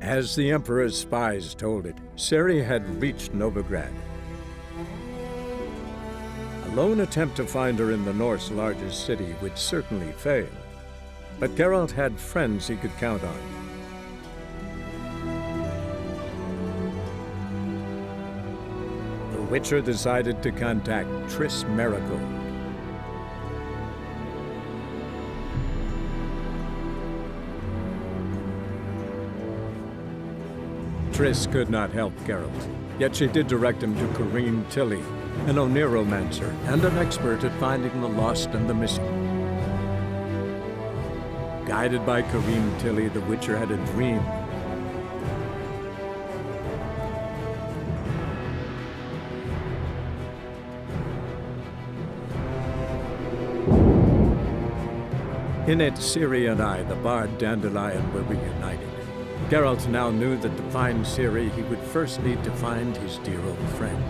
As the Emperor's spies told it, Ciri had reached Novigrad. A lone attempt to find her in the North's largest city would certainly fail, but Geralt had friends he could count on. The Witcher decided to contact Triss Merigold. Triss could not help Geralt, yet she did direct him to Corrine Tilly, an Oneiromancer and an expert at finding the lost and the missing. Guided by Corrine Tilly, the Witcher had a dream. In it, Ciri and I, the bard Dandelion, were reunited. Geralt now knew that to find Ciri, he would first need to find his dear old friend.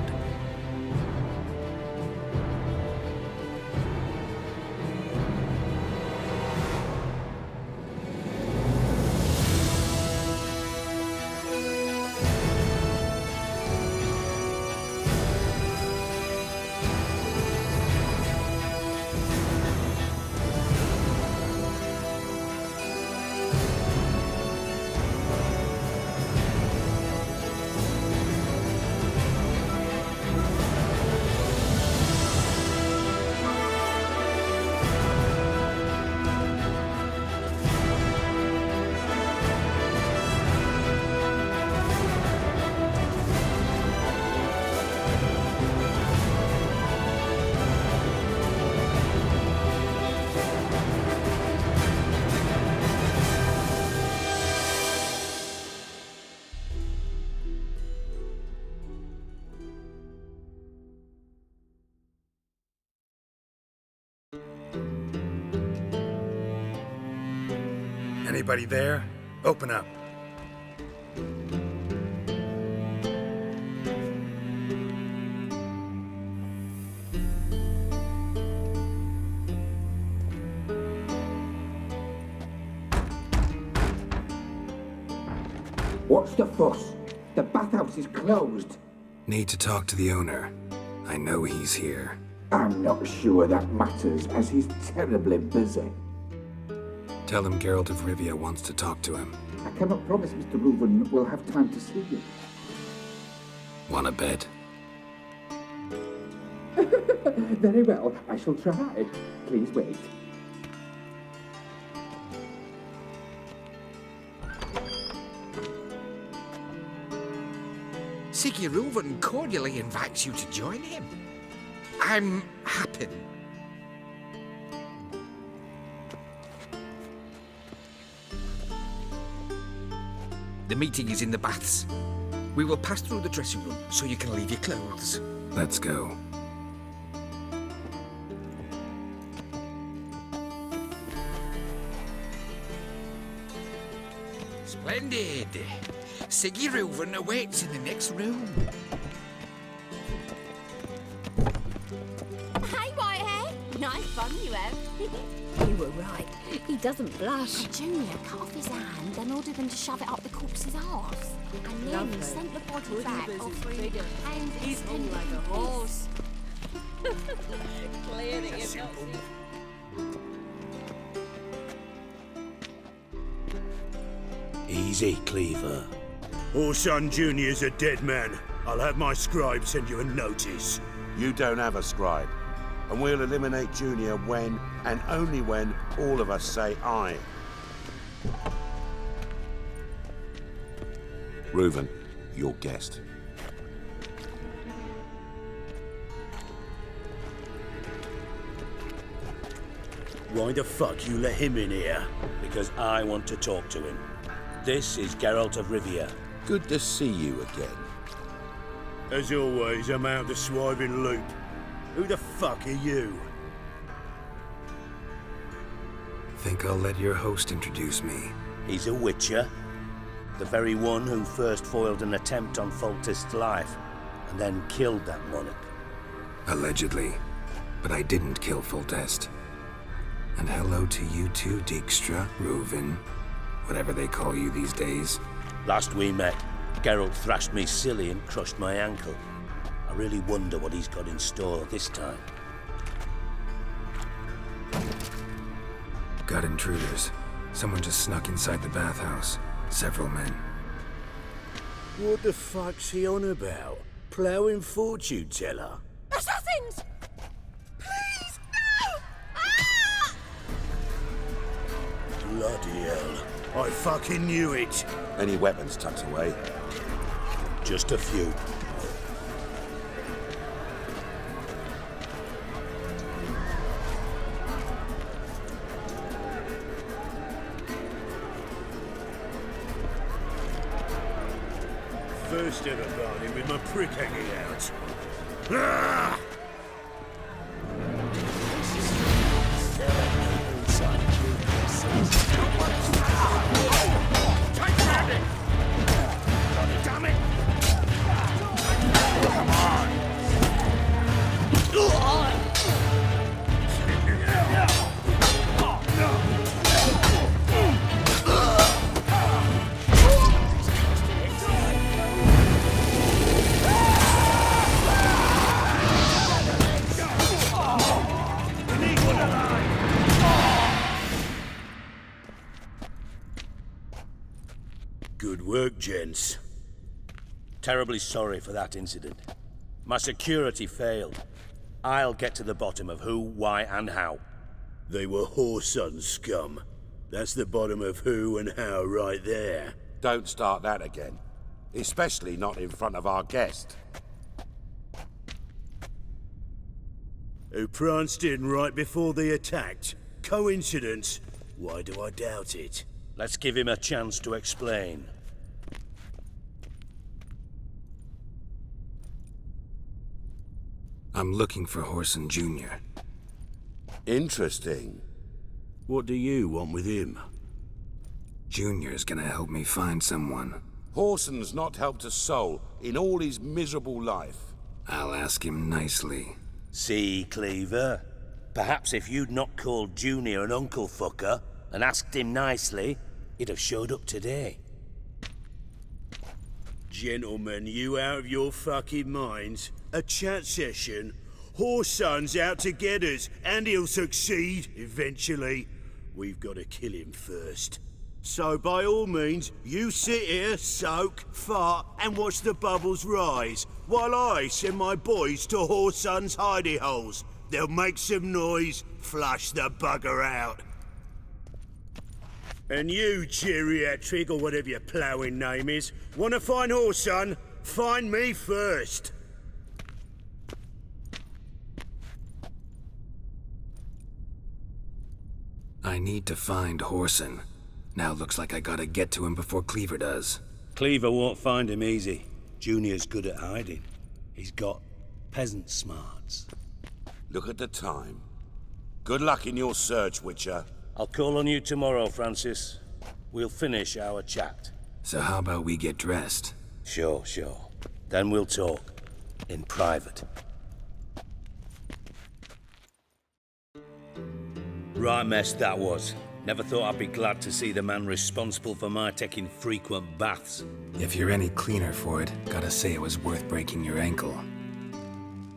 Anybody there? Open up. What's the fuss? The bathhouse is closed. Need to talk to the owner. I know he's here. I'm not sure that matters, as he's terribly busy. Tell him Geralt of Rivia wants to talk to him. I cannot promise Mr. Reuven will have time to see you. Wanna bet? Very well, I shall try. Please wait. Siggy Reuven cordially invites you to join him. I'm happy. The meeting is in the baths. We will pass through the dressing room so you can leave your clothes. Let's go. Splendid. Siggy Reuven awaits in the next room. Hey, Whitehair. Nice fun you have. You were right. He doesn't blush. Junior cut off his hand, then ordered them to shove it up the corpse's arse. And then Lovely. sent the body Pretty back busy offering figure. hand He's all extended like a piece. horse. Clear that you've not seen. Easy, Cleaver. Orson Jr.'s a dead man. I'll have my scribe send you a notice. You don't have a scribe, and we'll eliminate Junior when, and only when, all of us say aye. Reuven, your guest. Why the fuck you let him in here? Because I want to talk to him. This is Geralt of Rivia. Good to see you again. As always, I'm out the swiving loop. Who the fuck are you? Think I'll let your host introduce me. He's a witcher. The very one who first foiled an attempt on Foltest's life, and then killed that monarch. Allegedly. But I didn't kill Foltest. And hello to you too, Dijkstra, Reuven, whatever they call you these days. Last we met, Geralt thrashed me silly and crushed my ankle. I really wonder what he's got in store this time. Got intruders. Someone just snuck inside the bathhouse. Several men. What the fuck's he on about? Ploughing fortune teller? Assassins! Please, no! Ah! Bloody hell. I fucking knew it. Any weapons tucked away? Just a few. First ever party with my prick hanging out. Ah! Damn it! Come on! Good work, gents. Terribly sorry for that incident. My security failed. I'll get to the bottom of who, why, and how. They were whoreson scum. That's the bottom of who and how right there. Don't start that again. Especially not in front of our guest. Who pranced in right before they attacked. Coincidence? Why do I doubt it? Let's give him a chance to explain. I'm looking for Whoreson Jr. Interesting. What do you want with him? Junior's gonna help me find someone. Whoreson's not helped a soul in all his miserable life. I'll ask him nicely. See, Cleaver? Perhaps if you'd not called Junior an uncle fucker and asked him nicely, he'd have showed up today. Gentlemen, you out of your fucking minds? A chat session? Whoreson's out to get us, and he'll succeed, eventually. We've got to kill him first. So by all means, you sit here, soak, fart, and watch the bubbles rise, while I send my boys to Whoreson's hidey holes. They'll make some noise, flush the bugger out. And you, geriatric, or whatever your ploughing name is, want to find Whoreson? Find me first. I need to find Whoreson. Now looks like I gotta get to him before Cleaver does. Cleaver won't find him easy. Junior's good at hiding. He's got peasant smarts. Look at the time. Good luck in your search, Witcher. I'll call on you tomorrow, Francis. We'll finish our chat. So how about we get dressed? Sure. Then we'll talk. In private. Right mess that was. Never thought I'd be glad to see the man responsible for my taking frequent baths. If you're any cleaner for it, gotta say it was worth breaking your ankle.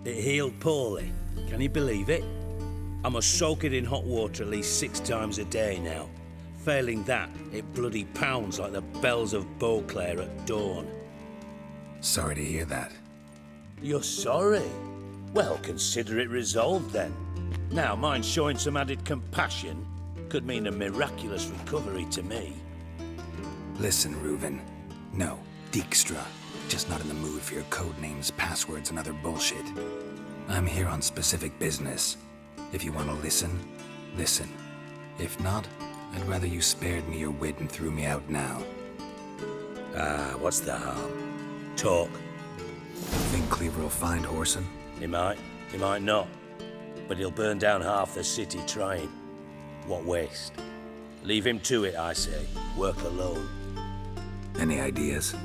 It healed poorly. Can you believe it? I must soak it in hot water at least 6 times a day now. Failing that, it bloody pounds like the bells of Beauclair at dawn. Sorry to hear that. You're sorry? Well, consider it resolved then. Now, mind showing some added compassion could mean a miraculous recovery to me. Listen, Reuven. No, Dijkstra. Just not in the mood for your code names, passwords, and other bullshit. I'm here on specific business. If you want to listen, listen. If not, I'd rather you spared me your wit and threw me out now. What's the harm? Talk. Think Cleaver will find Whoreson? He might not. But he'll burn down half the city trying. What waste? Leave him to it, I say. Work alone. Any ideas?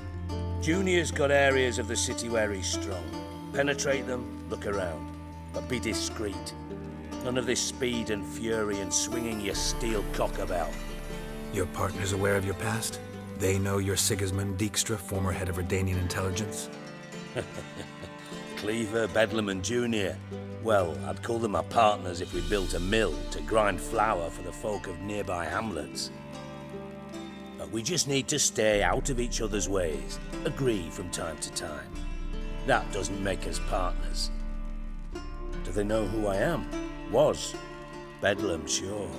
Junior's got areas of the city where he's strong. Penetrate them, look around. But be discreet. None of this speed and fury and swinging your steel cock about. Your partner's aware of your past? They know you're Sigismund Dijkstra, former head of Redanian intelligence? Cleaver, Bedlam and Junior. Well, I'd call them my partners if we built a mill to grind flour for the folk of nearby hamlets. But we just need to stay out of each other's ways, agree from time to time. That doesn't make us partners. Do they know who I am? Was. Bedlam, sure.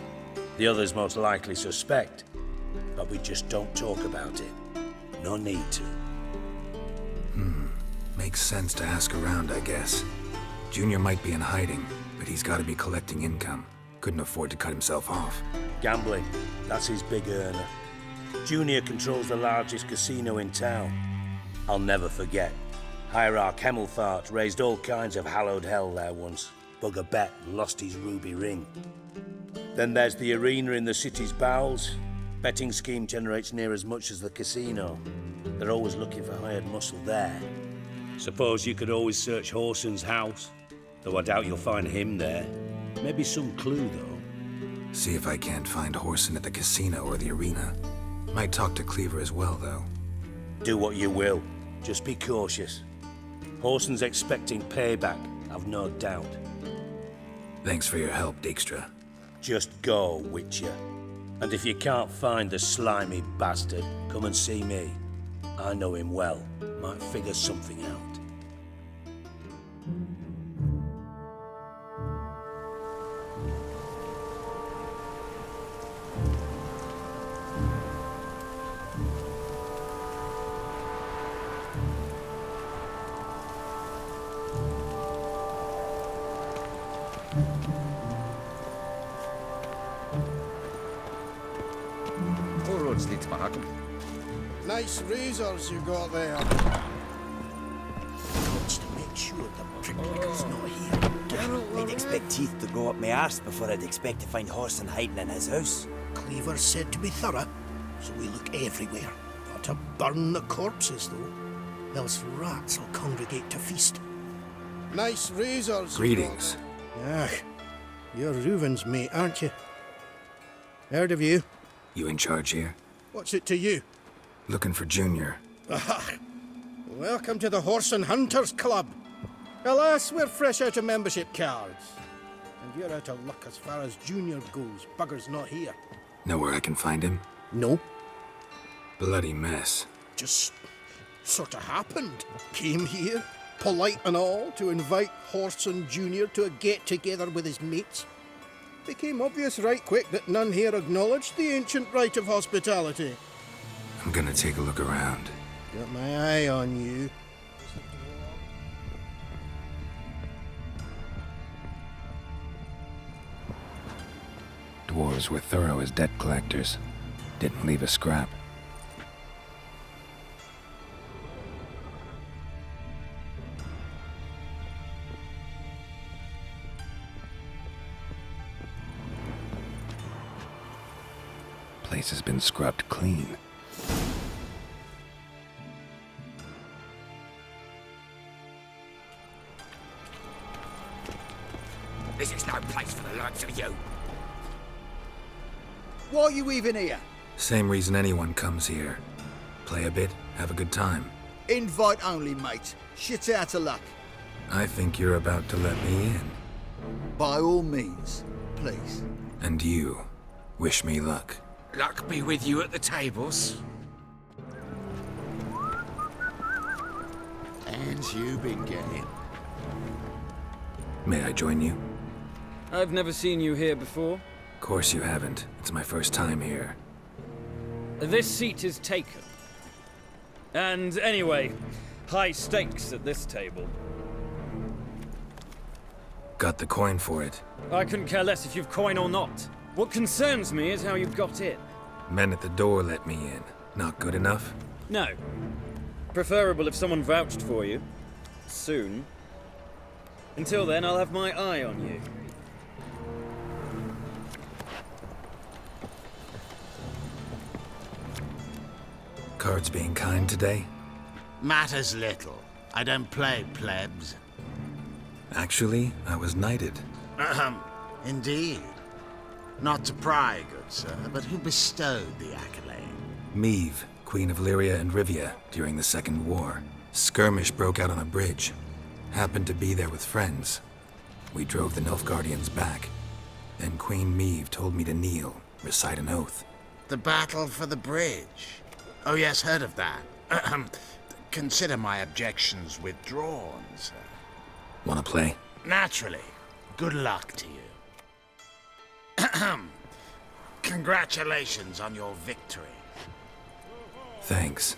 The others most likely suspect. But we just don't talk about it. No need to. Makes sense to ask around, I guess. Junior might be in hiding, but he's got to be collecting income. Couldn't afford to cut himself off. Gambling. That's his big earner. Junior controls the largest casino in town. I'll never forget. Hierarch Hemmelfart raised all kinds of hallowed hell there once. Bugger bet and lost his ruby ring. Then there's the arena in the city's bowels. Betting scheme generates near as much as the casino. They're always looking for hired muscle there. Suppose you could always search Horson's house, though I doubt you'll find him there. Maybe some clue, though. See if I can't find Horson at the casino or the arena. Might talk to Cleaver as well, though. Do what you will. Just be cautious. Horson's expecting payback, I've no doubt. Thanks for your help, Dijkstra. Just go, Witcher. And if you can't find the slimy bastard, come and see me. I know him well. Might figure something out. All roads lead to Mahakam. Nice razors you got there. Wants to make sure the pricklicker's not here. I'd expect teeth to go up my arse before I'd expect to find Horson hiding in his house. Cleaver's said to be thorough, so we look everywhere. Not to burn the corpses, though. Else rats will congregate to feast. Nice razors. Greetings. Ah, you're Reuven's mate, aren't you? Heard of you. You in charge here? What's it to you? Looking for Junior. Ah, welcome to the Horson Hunters Club. Alas, we're fresh out of membership cards. And you're out of luck as far as Junior goes. Bugger's not here. Know where I can find him? No. Bloody mess. Just sort of happened. Came here, polite and all, to invite Horson Jr. to a get-together with his mates. Became obvious right quick that none here acknowledged the ancient right of hospitality. I'm gonna take a look around. Got my eye on you. Dwarves were thorough as debt collectors. Didn't leave a scrap. Place has been scrubbed clean. This is no place for the likes of you. Why are you even here? Same reason anyone comes here. Play a bit, have a good time. Invite only, mate. Shit's out of luck. I think you're about to let me in. By all means, please. And you, wish me luck. Luck be with you at the tables. Hands you been getting? May I join you? I've never seen you here before. Of course you haven't. It's my first time here. This seat is taken. And anyway, high stakes at this table. Got the coin for it. I couldn't care less if you've coin or not. What concerns me is how you got in. Men at the door let me in. Not good enough? No. Preferable if someone vouched for you. Soon. Until then, I'll have my eye on you. Cards being kind today? Matters little. I don't play plebs. Actually, I was knighted. Indeed. Not to pry, good sir, but who bestowed the accolade? Meave, Queen of Lyria and Rivia during the Second War. Skirmish broke out on a bridge. Happened to be there with friends. We drove the Nilfgaardians back. Then Queen Meve told me to kneel, recite an oath. The battle for the bridge. Oh yes, heard of that. Consider my objections withdrawn, sir. Wanna play? Naturally. Good luck to you. Congratulations on your victory. Thanks.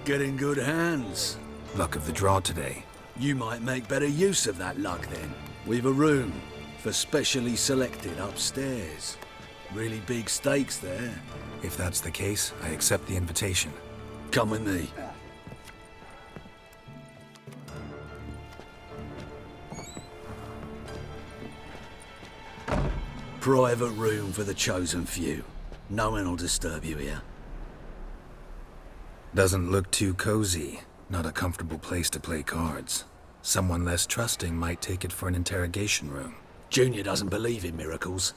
Get in good hands. Luck of the draw today. You might make better use of that luck then. We've a room for specially selected upstairs. Really big stakes there. If that's the case, I accept the invitation. Come with me. Private room for the chosen few. No one will disturb you here. Doesn't look too cozy. Not a comfortable place to play cards. Someone less trusting might take it for an interrogation room. Junior doesn't believe in miracles.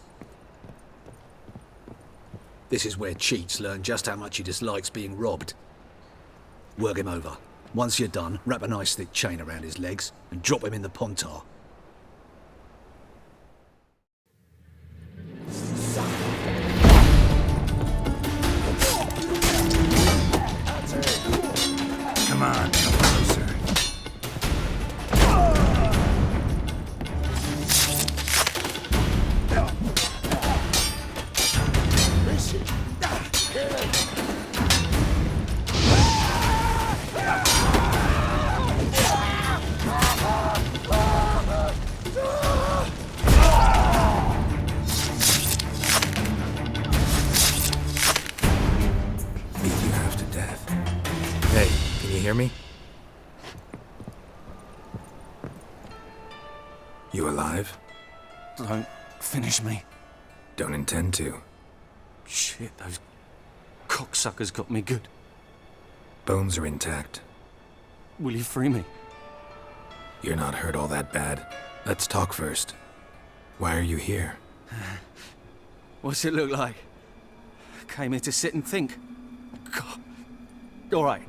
This is where cheats learn just how much he dislikes being robbed. Work him over. Once you're done, wrap a nice thick chain around his legs and drop him in the pontar. Come on, come closer. Beat you half to death. Hey, can you hear me? You alive? Don't finish me. Don't intend to. Shit, those cocksuckers got me good. Bones are intact. Will you free me? You're not hurt all that bad. Let's talk first. Why are you here? What's it look like? Came here to sit and think. God. All right.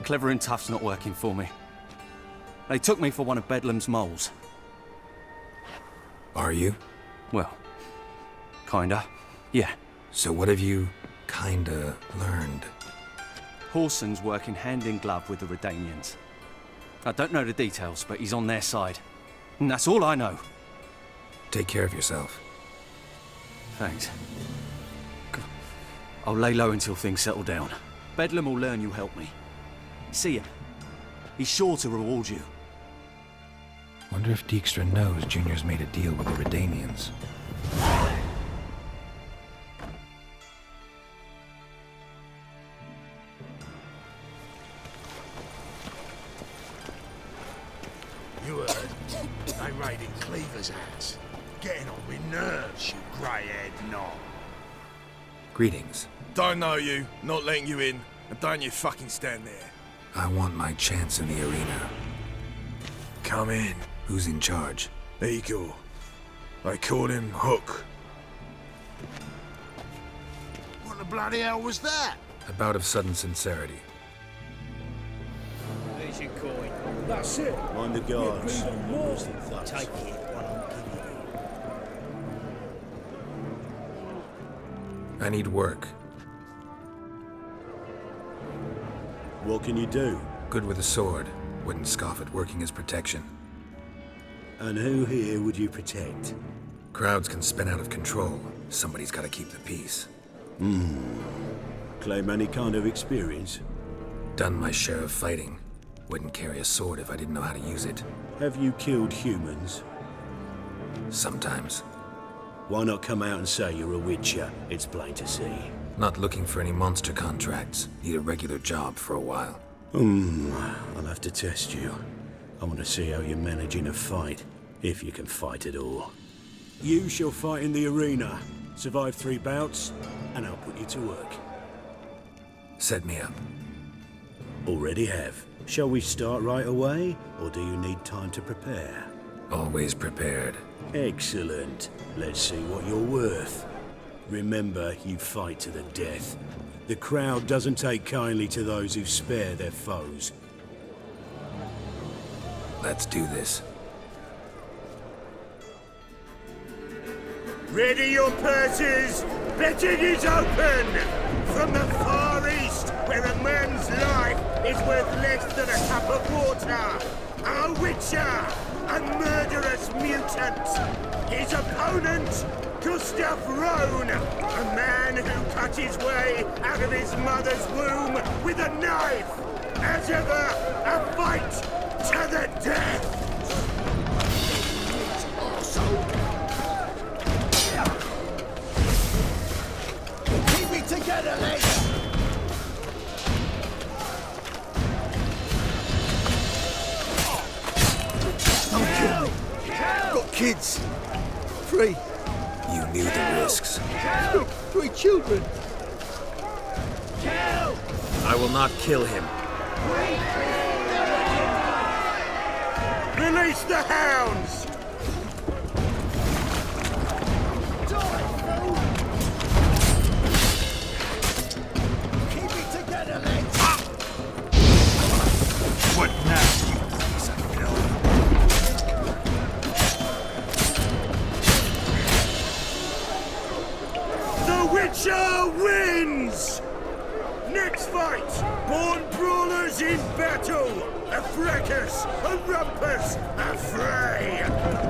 Clever and tough's not working for me. They took me for one of Bedlam's moles. Are you? Well, kinda. Yeah. So what have you kinda learned? Whoreson's working hand in glove with the Redanians. I don't know the details, but he's on their side. And that's all I know. Take care of yourself. Thanks. I'll lay low until things settle down. Bedlam will learn you helped me. See ya. He's sure to reward you. Wonder if Dijkstra knows Junior's made a deal with the Redanians. You heard? They raided Cleaver's house. Getting on me nerves, you grey-haired knob. Greetings. Don't know you, not letting you in, and don't you fucking stand there. I want my chance in the arena. Come in. Who's in charge? Igor. They call him Hook. What the bloody hell was that? A bout of sudden sincerity. There's your coin. That's it. Mind the guards. Take it, what I'm giving you. I need work. What can you do? Good with a sword. Wouldn't scoff at working as protection. And who here would you protect? Crowds can spin out of control. Somebody's got to keep the peace. Claim any kind of experience? Done my share of fighting. Wouldn't carry a sword if I didn't know how to use it. Have you killed humans? Sometimes. Why not come out and say you're a witcher? It's plain to see. Not looking for any monster contracts. Need a regular job for a while. I'll have to test you. I want to see how you manage in a fight, if you can fight at all. You shall fight in the arena. Survive 3 bouts, and I'll put you to work. Set me up. Already have. Shall we start right away, or do you need time to prepare? Always prepared. Excellent. Let's see what you're worth. Remember, you fight to the death. The crowd doesn't take kindly to those who spare their foes. Let's do this. Ready your purses! Betting is open! From the Far East, where a man's life is worth less than a cup of water, a witcher, a murderous mutant. His opponent, Gustav Rohn, a man who cut his way out of his mother's womb with a knife. As ever, a fight to the death! Keep me together, lads! Don't kill me. I've got kids. 3. You knew the risks. 3 children. I will not kill him. Release the hounds! Keep me together, lads! What now, you piece of filth? The Witcher wins! Next fight! Born brawlers in battle! A fracas, a rumpus, a fray!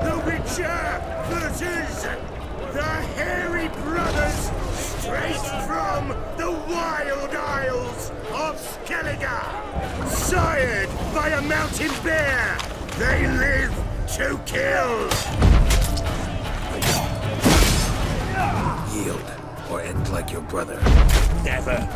The Witcher versus the Hairy Brothers, straight from the Wild Isles of Skellige! Sired by a mountain bear, they live to kill! Yield, or end like your brother. Never!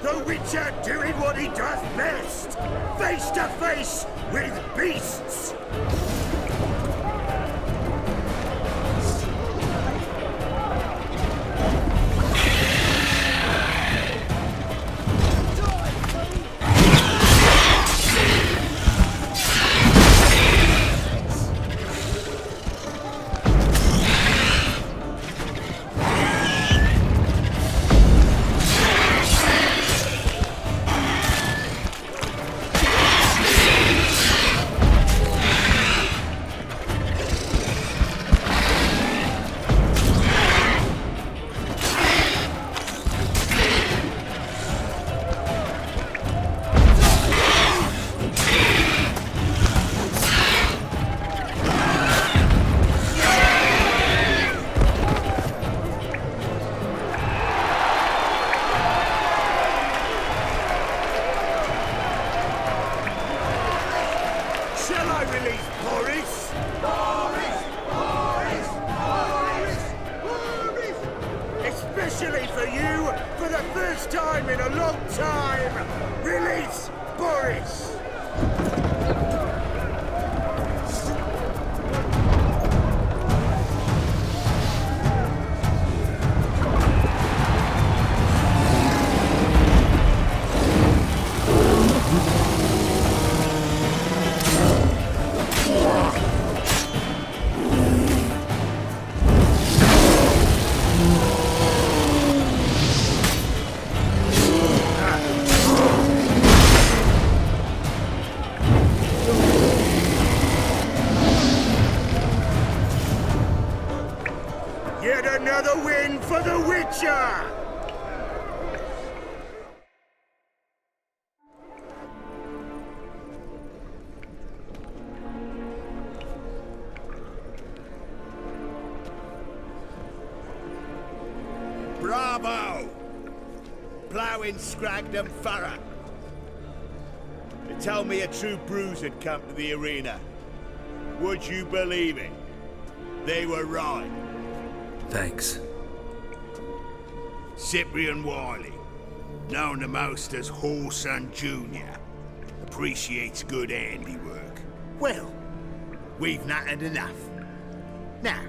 The Witcher doing what he does best! Face to face with beasts! Especially for you, for the first time in a long time, release Boris! Yet another win for the Witcher! Bravo! Ploughing Scragdon Thorough. They told me a true bruise had come to the arena. Would you believe it? They were right. Thanks. Cyprian Wiley, known the most as Whoreson Jr., appreciates good handiwork. Well, we've nattered enough. Now,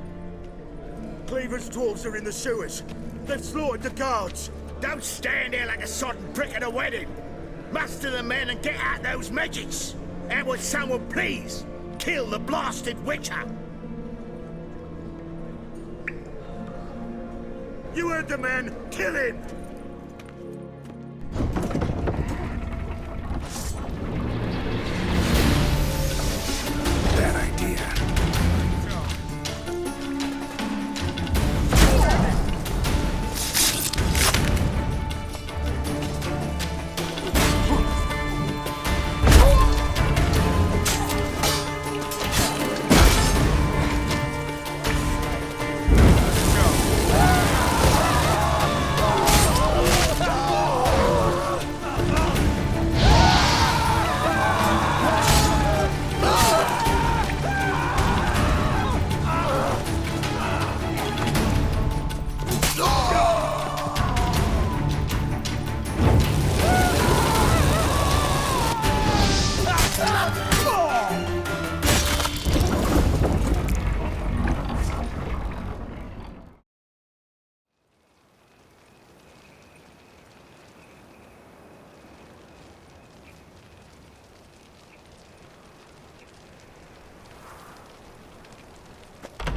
Cleaver's dwarves are in the sewers. They've slaughtered the guards. Don't stand there like a sodden prick at a wedding. Muster the men and get out those midgets. And would someone please kill the blasted witcher? You heard the man. Kill him! Bad idea.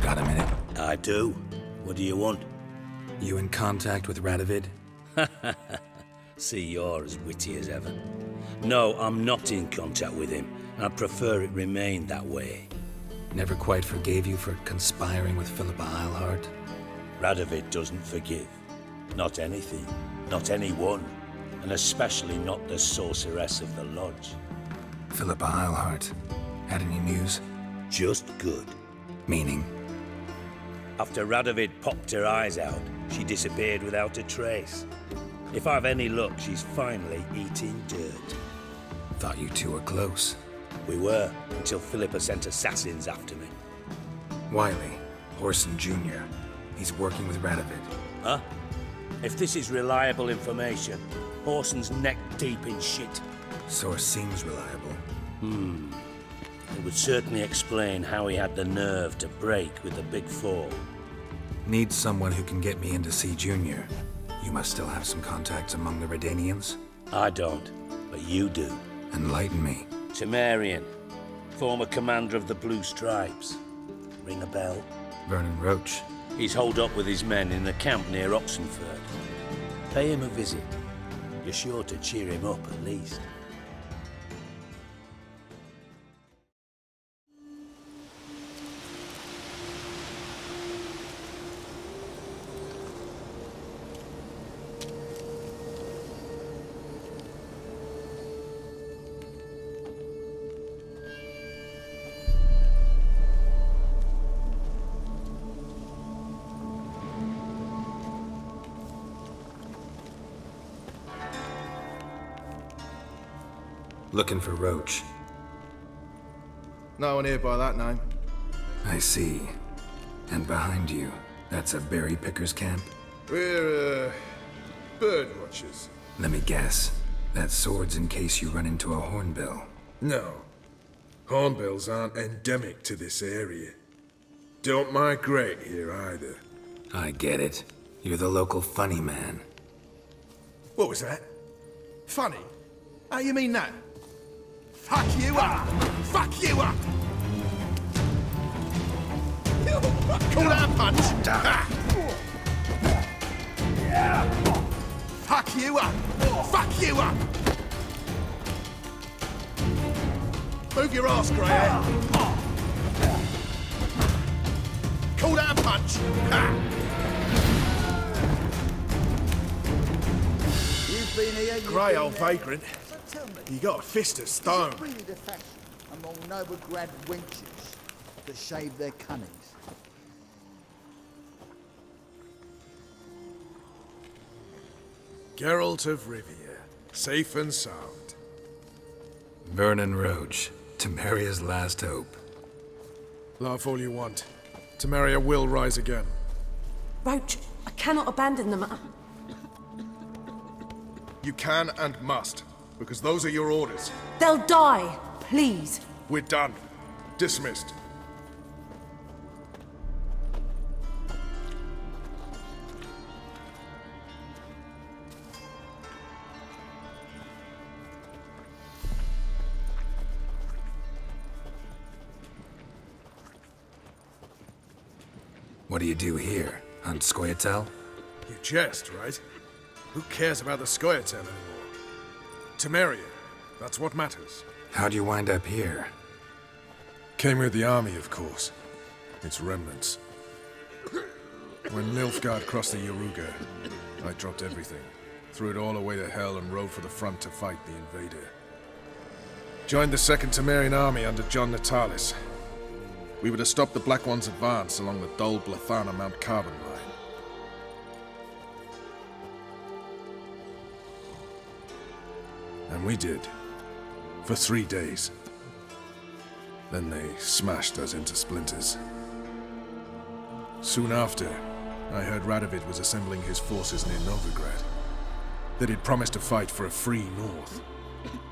Got a minute? I do. What do you want? You in contact with Radovid? See, you're as witty as ever. No, I'm not in contact with him. I'd prefer it remained that way. Never quite forgave you for conspiring with Philippa Eilhart? Radovid doesn't forgive. Not anything. Not anyone. And especially not the sorceress of the Lodge. Philippa Eilhart. Had any news? Just good. Meaning? After Radovid popped her eyes out, she disappeared without a trace. If I've any luck, she's finally eating dirt. Thought you two were close. We were, until Philippa sent assassins after me. Wiley, Horson Jr. He's working with Radovid. Huh? If this is reliable information, Horson's neck deep in shit. Source seems reliable. It would certainly explain how he had the nerve to break with the Big Four. Need someone who can get me into C Jr. You must still have some contacts among the REDANIA'S? I don't, but you do. Enlighten me. Temerian, former commander of the Blue Stripes. Ring a bell? Vernon Roach. He's holed up with his men in the camp near Oxenford. Pay him a visit. You're sure to cheer him up at least. Looking for Roach. No one here by that name. I see. And behind you, that's a berry picker's camp? We're, bird watchers. Let me guess. That sword's in case you run into a hornbill. No. Hornbills aren't endemic to this area. Don't migrate here either. I get it. You're the local funny man. What was that? Funny? How you mean that? Fuck you up! Fuck you up! Call that a punch! Fuck you up! Fuck you up! Move your ass, grey hair! Call that a punch! You've been here, Grey old vagrant. You got a fist of stone. It's really the fashion among Novigrad wenches to shave their cunnies. Geralt of Rivia, safe and sound. Vernon Roach, Temeria's last hope. Laugh all you want. Temeria will rise again. Roach, I cannot abandon them. You can and must, because those are your orders. They'll die, please. We're done. Dismissed. What do you do here? Hunt Scoia'tael? You jest, right? Who cares about the Scoia'tael anymore? Temeria, that's what matters. How'd you wind up here? Came with the army, of course. Its remnants. When Nilfgaard crossed the Yaruga, I dropped everything. Threw it all away to hell and rode for the front to fight the invader. Joined the Second Temerian Army under John Natalis. We were to stop the Black One's advance along the Dol Blathana Mount Carbon line. And we did. For 3 days. Then they smashed us into splinters. Soon after, I heard Radovid was assembling his forces near Novigrad. That he'd promised to fight for a free North.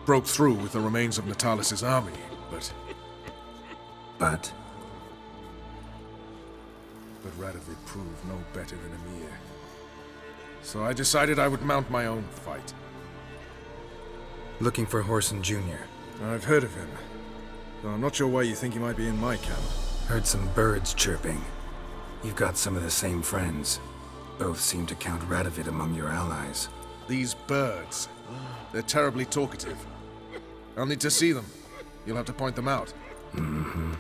Broke through with the remains of Natalis' army, but... But Radovid proved no better than Emir. So I decided I would mount my own fight. looking for Whoreson Jr. I've heard of him. Though I'm not sure why you think he might be in my camp. Heard some birds chirping. You've got some of the same friends. Both seem to count Radovid among your allies. These birds. They're terribly talkative. I'll need to see them. You'll have to point them out. Mm-hmm.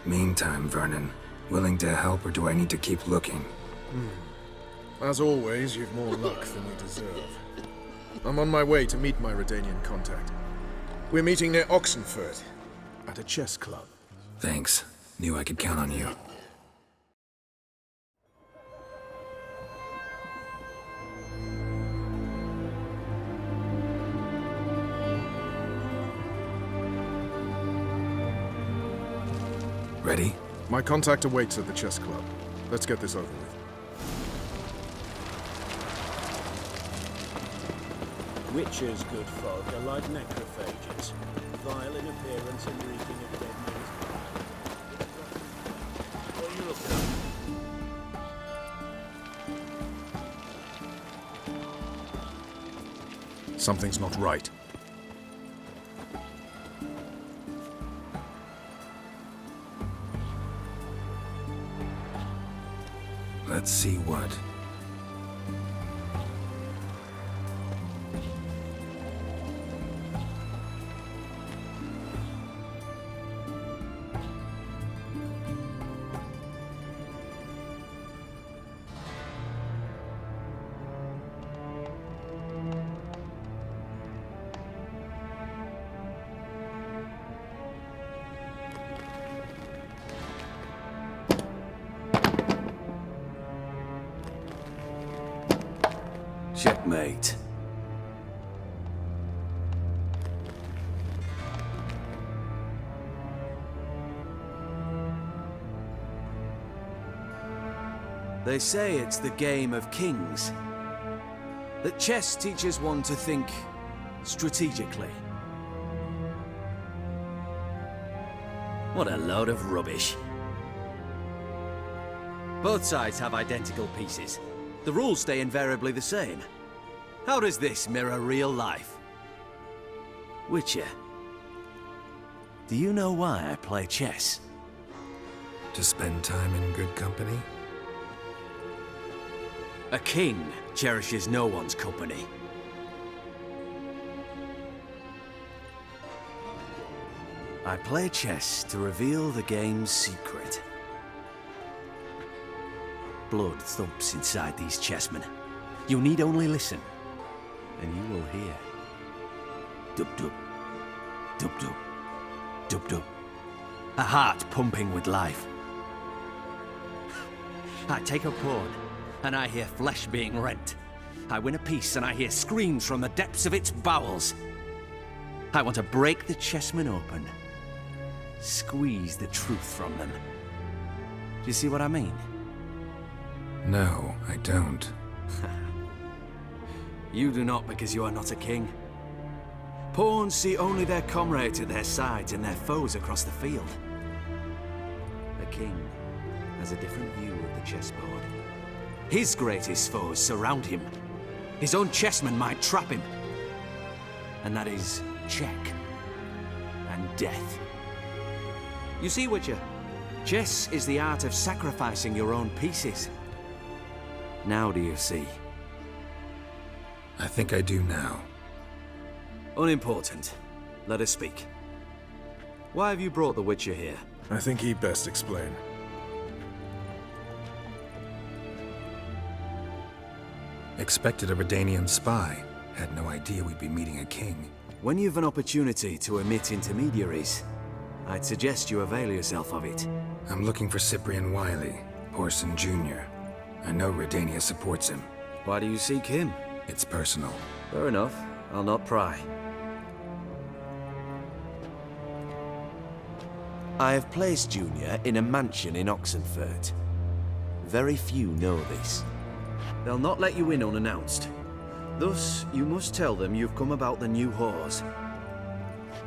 Meantime, Vernon, willing to help or do I need to keep looking? As always, you've more luck than we deserve. I'm on my way to meet my Redanian contact. We're meeting near Oxenford, at a chess club. Thanks. Knew I could count on you. Ready? My contact awaits at the chess club. Let's get this over with. Witches, good folk, are like necrophages, vile in appearance and reeking of dead meat. What are you looking at? Something's not right. Let's see what. Checkmate. They say it's the game of kings. That chess teaches one to think strategically. What a load of rubbish. Both sides have identical pieces. The rules stay invariably the same. How does this mirror real life? Witcher, do you know why I play chess? To spend time in good company? A king cherishes no one's company. I play chess to reveal the game's secret. Blood thumps inside these chessmen. You need only listen, and you will hear. Dub-dub, dub-dub, dub-dub. A heart pumping with life. I take a pawn, and I hear flesh being rent. I win a piece, and I hear screams from the depths of its bowels. I want to break the chessmen open. Squeeze the truth from them. Do you see what I mean? No, I don't. You do not because you are not a king. Pawns see only their comrades at their sides and their foes across the field. A king has a different view of the chessboard. His greatest foes surround him. His own chessmen might trap him. And that is check and death. You see, Witcher, Chess is the art of sacrificing your own pieces. Now do you see? I think I do now. Unimportant. Let us speak. Why have you brought the Witcher here? I think he'd best explain. Expected a Redanian spy. Had no idea we'd be meeting a king. When you've an opportunity to omit intermediaries, I'd suggest you avail yourself of it. I'm looking for Cyprian Wiley, Orson Jr. I know Redania supports him. Why do you seek him? It's personal. Fair enough. I'll not pry. I have placed Junior in a mansion in Oxenfurt. Very few know this. They'll not let you in unannounced. Thus, you must tell them you've come about the new whores.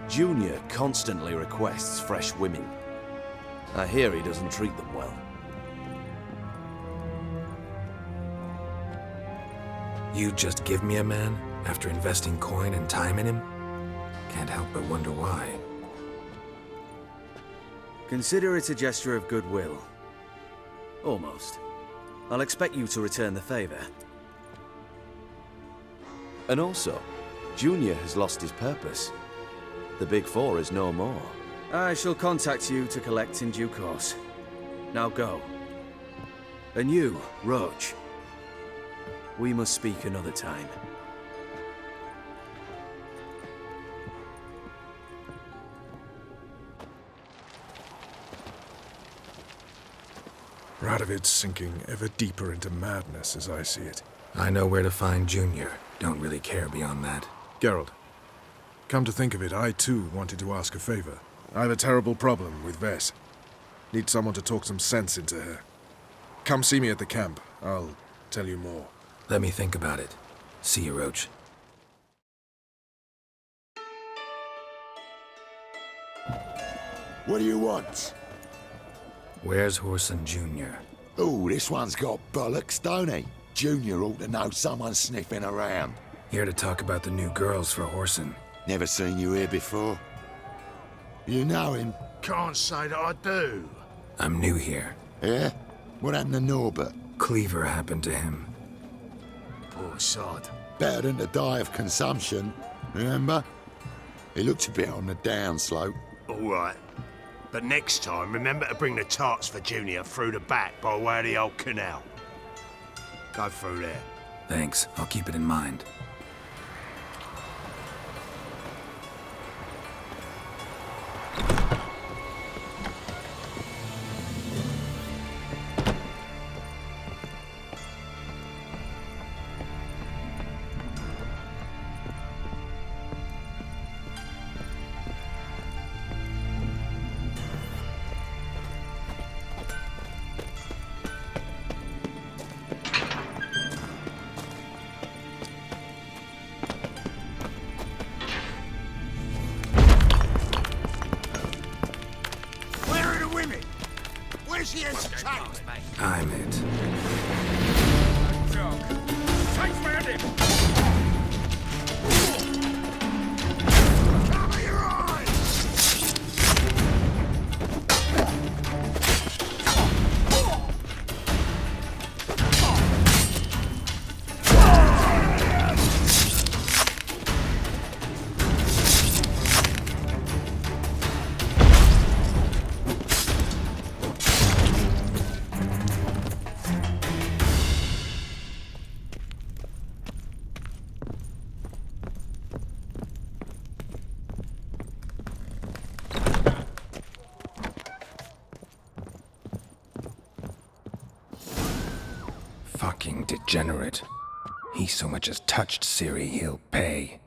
Junior constantly requests fresh women. I hear he doesn't treat them well. You just give me a man after investing coin and time in him? Can't help but wonder why. Consider it a gesture of goodwill. Almost. I'll expect you to return the favor. And also, Junior has lost his purpose. The Big Four is no more. I shall contact you to collect in due course. Now go. And you, Roach. We must speak another time. Radovid's sinking ever deeper into madness as I see it. I know where to find Junior. Don't really care beyond that. Geralt, come to think of it, I too wanted to ask a favor. I have a terrible problem with Vess. Need someone to talk some sense into her. Come see me at the camp. I'll tell you more. Let me think about it. See you, Roach. What do you want? Where's Orson Jr.? Oh, this one's got bollocks, don't he? Junior ought to know someone sniffing around. Here to talk about the new girls for Orson. Never seen you here before. You know him? Can't say that I do. I'm new here. Yeah? What happened to Norbert? Cleaver happened to him. Poor sod. Better than to die of consumption, remember? He looked a bit on the downslope. All right. But next time, remember to bring the tarts for Junior through the back by way of the old canal. Go through there. Thanks. I'll keep it in mind. Where's the entertainment? I'm it. Take him! Fucking degenerate. He so much as touched Ciri, he'll pay.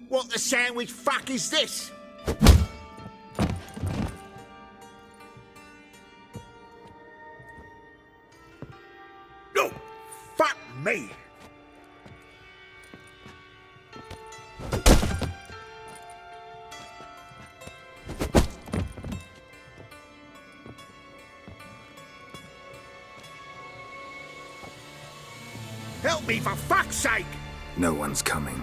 What the sandwich fuck is this? me. Help me, for fuck's sake! No one's coming.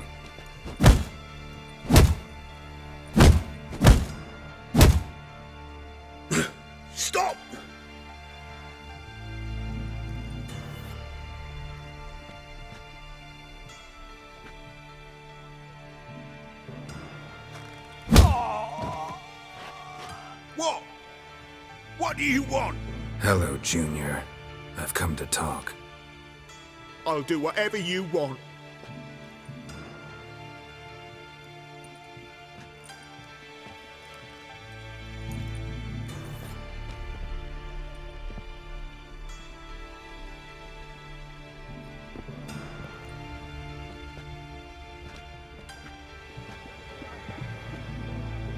Stop! What? What do you want? Hello, Junior. I've come to talk. I'll do whatever you want.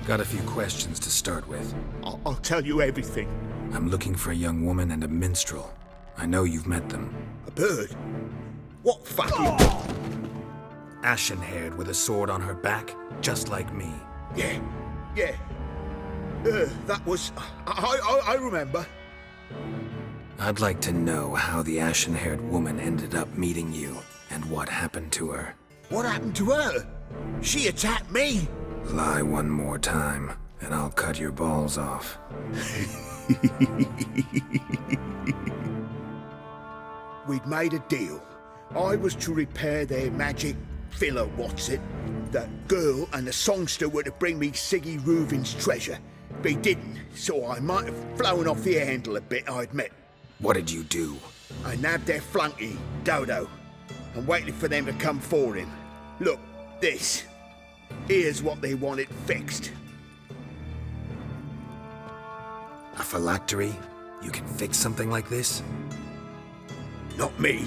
Got a few questions to start with. I'll tell you everything. I'm looking for a young woman and a minstrel. I know you've met them. A bird? What fucking... Ashen-haired with a sword on her back, just like me. Yeah. That was... I remember. I'd like to know how the ashen-haired woman ended up meeting you, and what happened to her. What happened to her? She attacked me. Lie one more time, and I'll cut your balls off. We'd made a deal. I was to repair their magic filler, what's it? The girl and the songster were to bring me Siggy Reuven's treasure. They didn't, so I might have flown off the handle a bit, I admit. What did you do? I nabbed their flunky, Dodo, and waited for them to come for him. Look, this. Here's what they wanted fixed. A phylactery? You can fix something like this? Not me.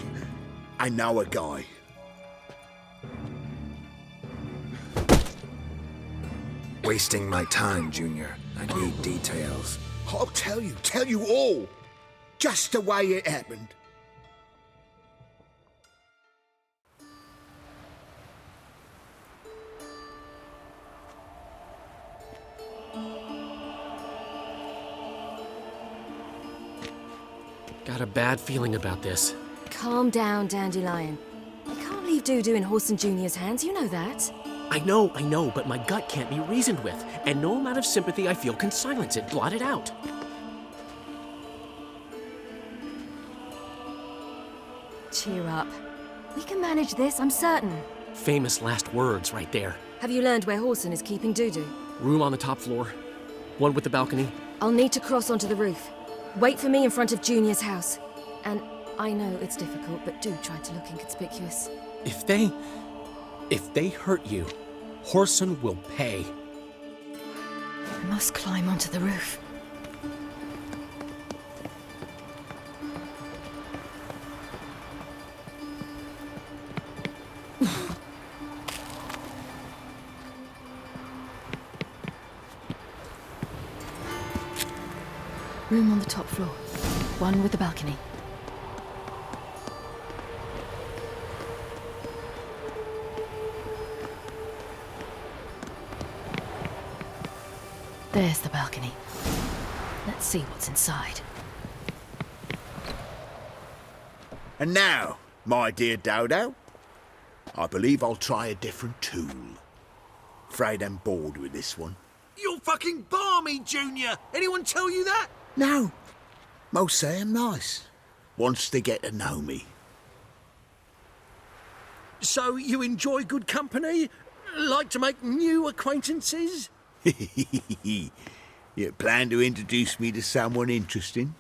I know a guy. Wasting my time, Junior. I need details. I'll tell you all. Just the way it happened. Got a bad feeling about this. Calm down, Dandelion. You can't leave Dudu in Horson Jr.'s hands, you know that. I know, but my gut can't be reasoned with, and no amount of sympathy I feel can silence it, blot it out. Cheer up. We can manage this, I'm certain. Famous last words right there. Have you learned where Horson is keeping Dudu? Room on the top floor. One with the balcony. I'll need to cross onto the roof. Wait for me in front of Junior's house. And I know it's difficult, but do try to look inconspicuous. If they hurt you, Horson will pay. I must climb onto the roof. Room on the top floor. One with the balcony. There's the balcony. Let's see what's inside. And now, my dear Dodo, I believe I'll try a different tool. Afraid I'm bored with this one. You're fucking balmy, Junior! Anyone tell you that? No. Most say I'm nice. Wants to get to know me. So you enjoy good company? Like to make new acquaintances? You plan to introduce me to someone interesting?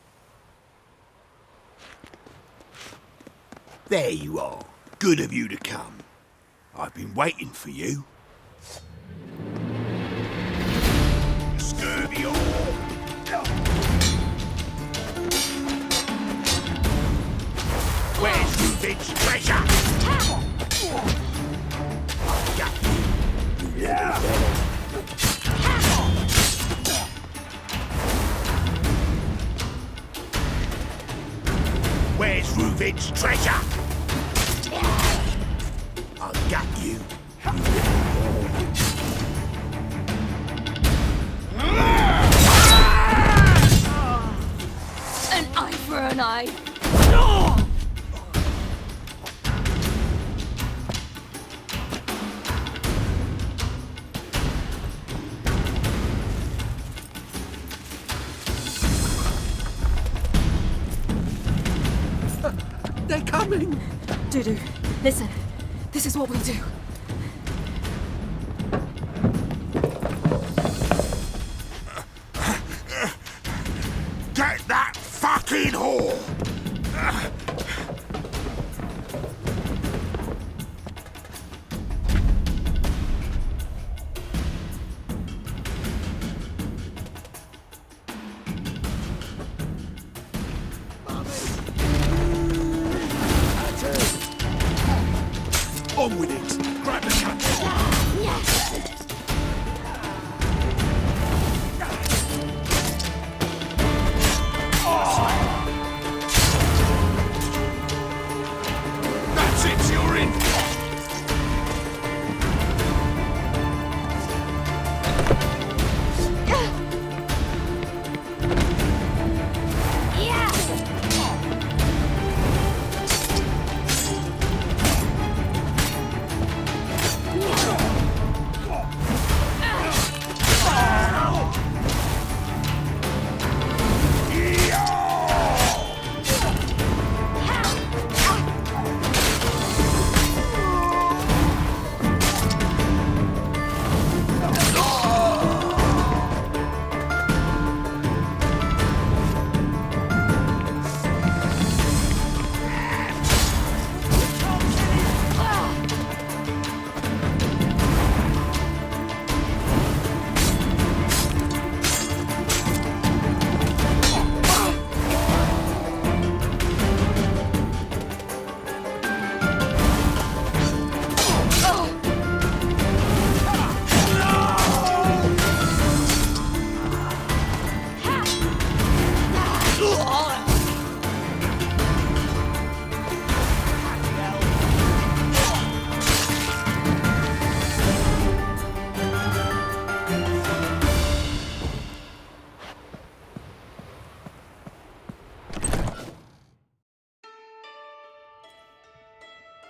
There you are. Good of you to come. I've been waiting for you. Scurvy all. Where's Reuven's treasure? Where's Reuven's treasure? die. They're coming! Dudu, listen. This is what we'll do. Get that fucking whore! On with it! Grab the cunt! That's it, you're in!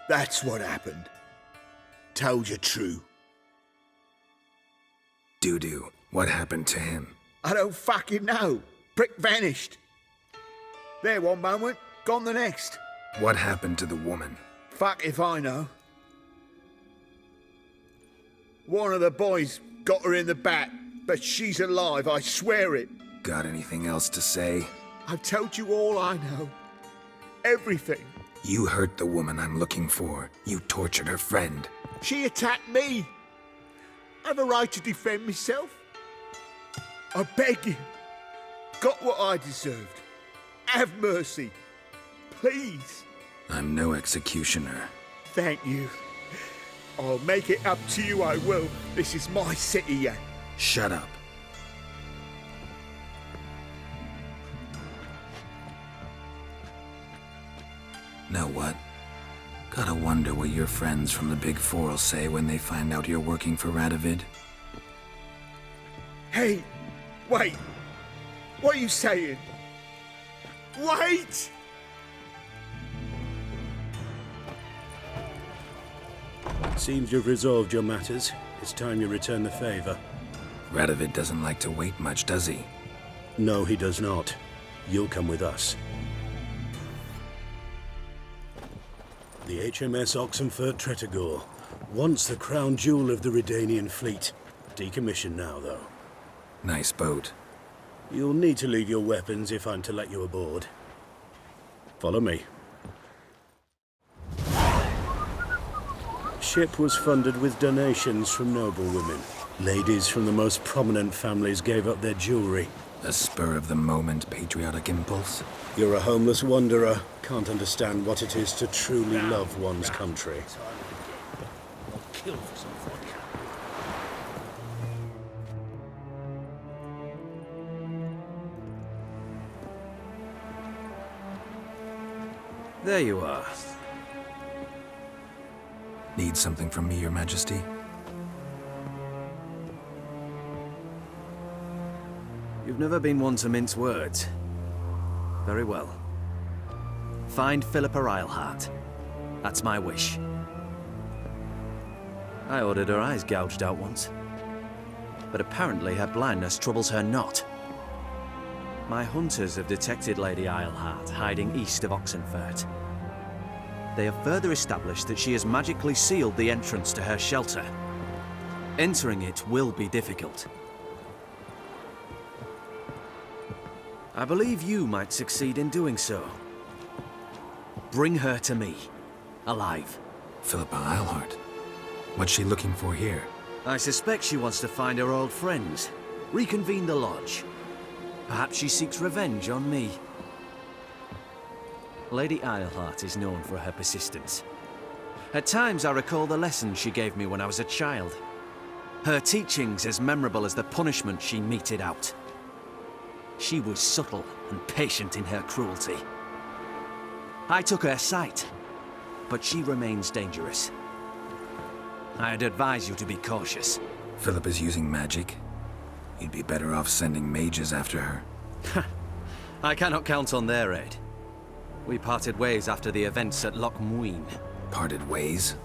That's what happened. Told you true. Dudu, what happened to him? I don't fucking know. Prick vanished. There one moment, gone the next. What happened to the woman? Fuck if I know. One of the boys got her in the back, but she's alive, I swear it. Got anything else to say? I've told you all I know. Everything. You hurt the woman I'm looking for. You tortured her friend. She attacked me. I have a right to defend myself. I beg you. Got what I deserved. Have mercy. Please. I'm no executioner. Thank you. I'll make it up to you, I will. This is my city, yeah. Shut up. Know what? Gotta wonder what your friends from the Big Four will say when they find out you're working for Radovid. Hey, wait. What are you saying? Wait! Seems you've resolved your matters. It's time you return the favor. Radovid doesn't like to wait much, does he? No, he does not. You'll come with us. The HMS Oxenfurt Tretogor, once the crown jewel of the Redanian fleet. Decommissioned now, though. Nice boat. You'll need to leave your weapons if I'm to let you aboard. Follow me. Ship was funded with donations from noble women. Ladies from the most prominent families gave up their jewelry. A spur-of-the-moment patriotic impulse? You're a homeless wanderer. Can't understand what it is to truly love one's country. Kill for some vodka. There you are. Need something from me, Your Majesty? You've never been one to mince words. Very well. Find Philippa Eilhart. That's my wish. I ordered her eyes gouged out once. But apparently her blindness troubles her not. My hunters have detected Lady Eilhart hiding east of Oxenfurt. They have further established that she has magically sealed the entrance to her shelter. Entering it will be difficult. I believe you might succeed in doing so. Bring her to me, alive. Philippa Eilhart? What's she looking for here? I suspect she wants to find her old friends, reconvene the lodge. Perhaps she seeks revenge on me. Lady Eilhart is known for her persistence. At times I recall the lessons she gave me when I was a child. Her teachings as memorable as the punishment she meted out. She was subtle and patient in her cruelty. I took her sight, but she remains dangerous. I'd advise you to be cautious. Philippa's using magic? You'd be better off sending mages after her. I cannot count on their aid. We parted ways after the events at Loch Muin. Parted ways?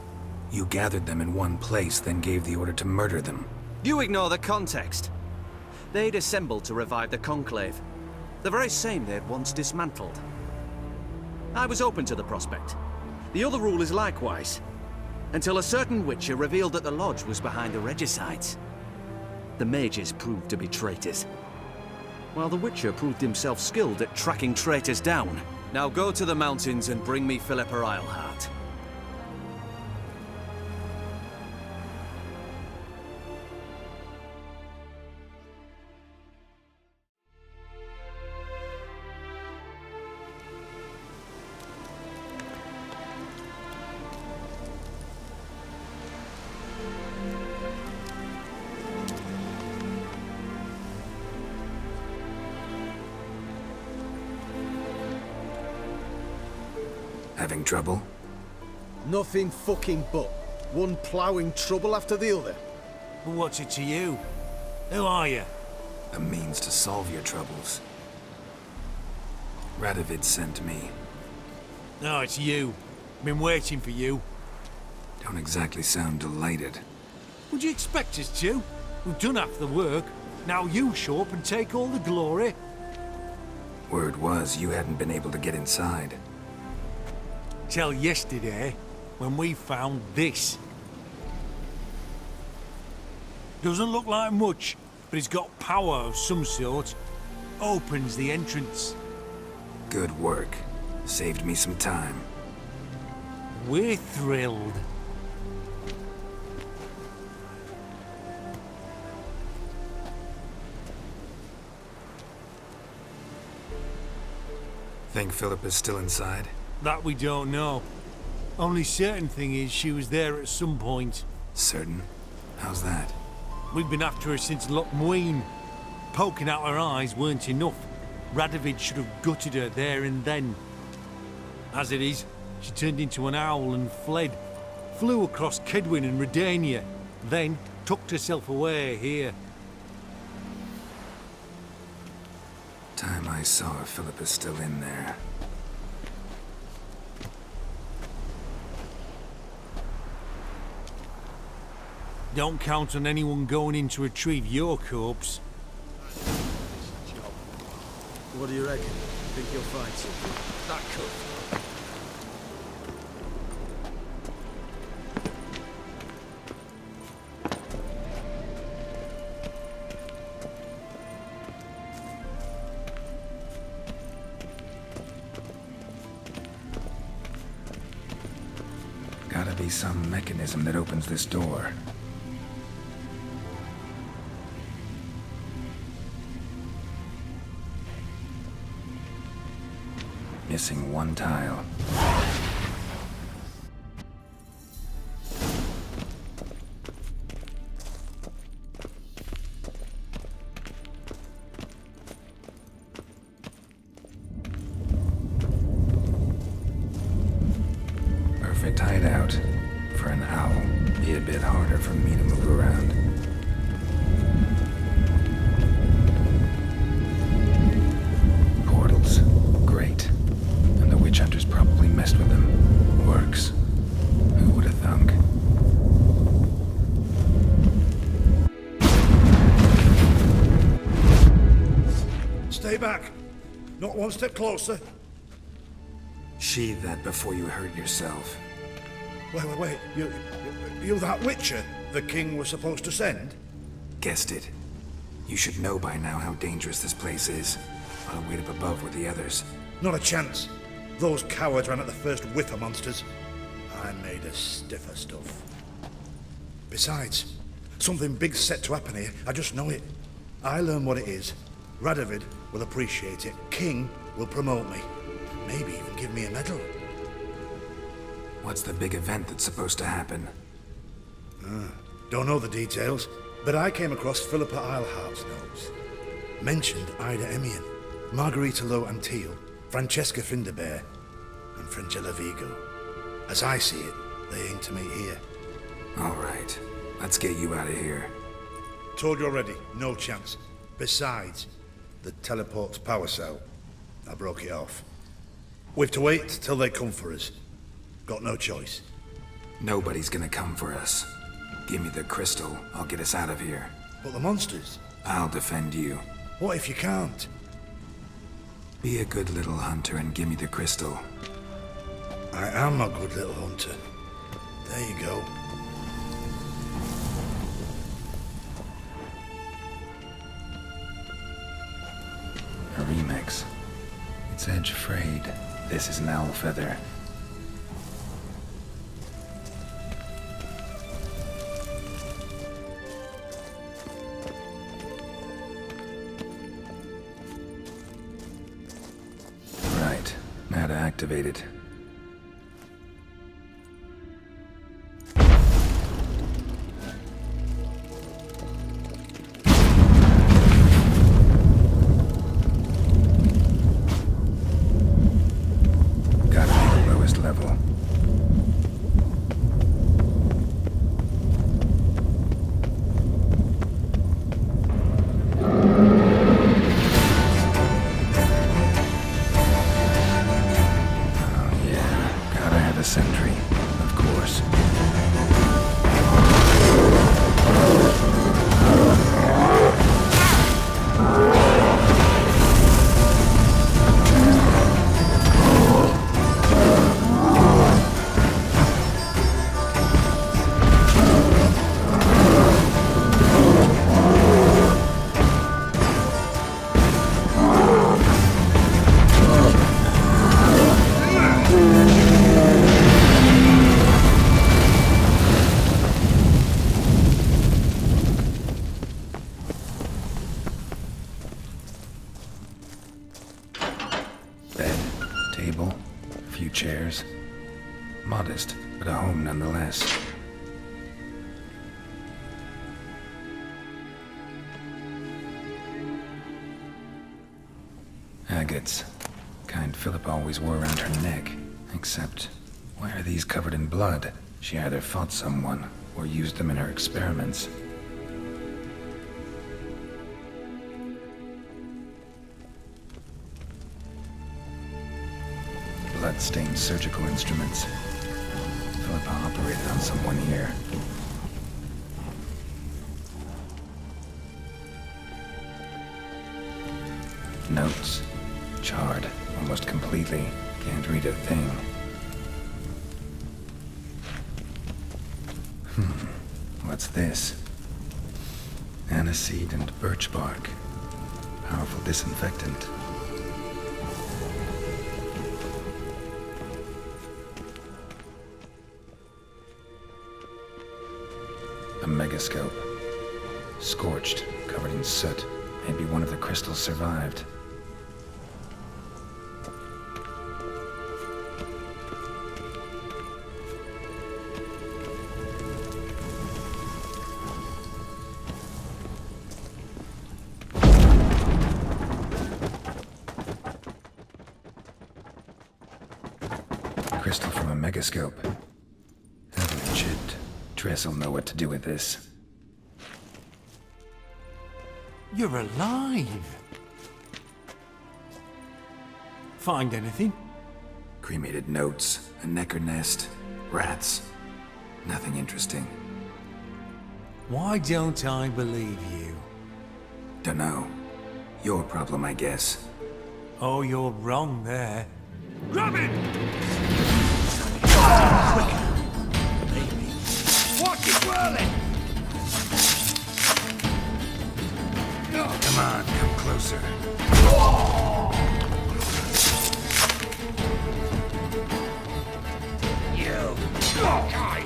You gathered them in one place, then gave the order to murder them. You ignore the context. They'd assembled to revive the Conclave. The very same they'd once dismantled. I was open to the prospect. The other rulers likewise. Until a certain Witcher revealed that the Lodge was behind the regicides. The mages proved to be traitors, while the Witcher proved himself skilled at tracking traitors down. Now go to the mountains and bring me Philippa Eilhart. Having trouble? Nothing fucking but. One ploughing trouble after the other. What's it to you? Who are you? A means to solve your troubles. Radovid sent me. No, it's you. Been waiting for you. Don't exactly sound delighted. Would you expect us to? We've done half the work. Now you show up and take all the glory. Word was you hadn't been able to get inside. Till yesterday, when we found this. Doesn't look like much, but it's got power of some sort. Opens the entrance. Good work. Saved me some time. We're thrilled. Think Philippa's still inside? That we don't know. Only certain thing is she was there at some point. Certain? How's that? We've been after her since Loch Muin. Poking out her eyes weren't enough. Radovid should have gutted her there and then. As it is, she turned into an owl and fled. Flew across Kedwin and Redania, then tucked herself away here. Time I saw her, Philippa's still in there. Don't count on anyone going in to retrieve your corpse. What do you reckon? Think you'll find something? That could. Gotta be some mechanism that opens this door. Missing one tile. Perfect hideout for an owl. Be a bit harder for me to move around. Portals. Great. And the witch hunter's probably Stay back. Not one step closer. Sheathe that before you hurt yourself. Wait. You that Witcher the king was supposed to send? Guessed it. You should know by now how dangerous this place is. I'll wait up above with the others. Not a chance. Those cowards ran at the first whiff of monsters. I made a stiffer stuff. Besides, something big's set to happen here. I just know it. I learn what it is. Radovid will appreciate it. King will promote me. Maybe even give me a medal. What's the big event that's supposed to happen? Don't know the details, but I came across Philippa Eilhart's notes. Mentioned Ida Emian, Margarita Lo Antille, Francesca Finderbear, and Fringilla Vigo. As I see it, they aim to meet here. All right, let's get you out of here. Told you already, no chance. Besides, the teleport's power cell. I broke it off. We've to wait till they come for us. Got no choice. Nobody's gonna come for us. Give me the crystal, I'll get us out of here. But the monsters? I'll defend you. What if you can't? Be a good little hunter and give me the crystal. I am a good little hunter. There you go. A remix. It's edge frayed. This is an owl feather. Right. Now to activate it. Chairs. Modest, but a home nonetheless. Agates. Kind Philip always wore around her neck. Except, why are these covered in blood? She either fought someone, or used them in her experiments. Blood-stained surgical instruments. Philippa operated on someone here. Notes. Charred, almost completely. Can't read a thing. What's this? Aniseed and birch bark. Powerful disinfectant. A megascope. Scorched, covered in soot. Maybe one of the crystals survived. Crystal from a megascope. Heavily chipped. Tress will know what to do with this. You're alive! Find anything? Cremated notes, a necker nest, rats. Nothing interesting. Why don't I believe you? Dunno. Your problem, I guess. Oh, you're wrong there. Grab it! Watch it whirling! Come on, come closer. You guy!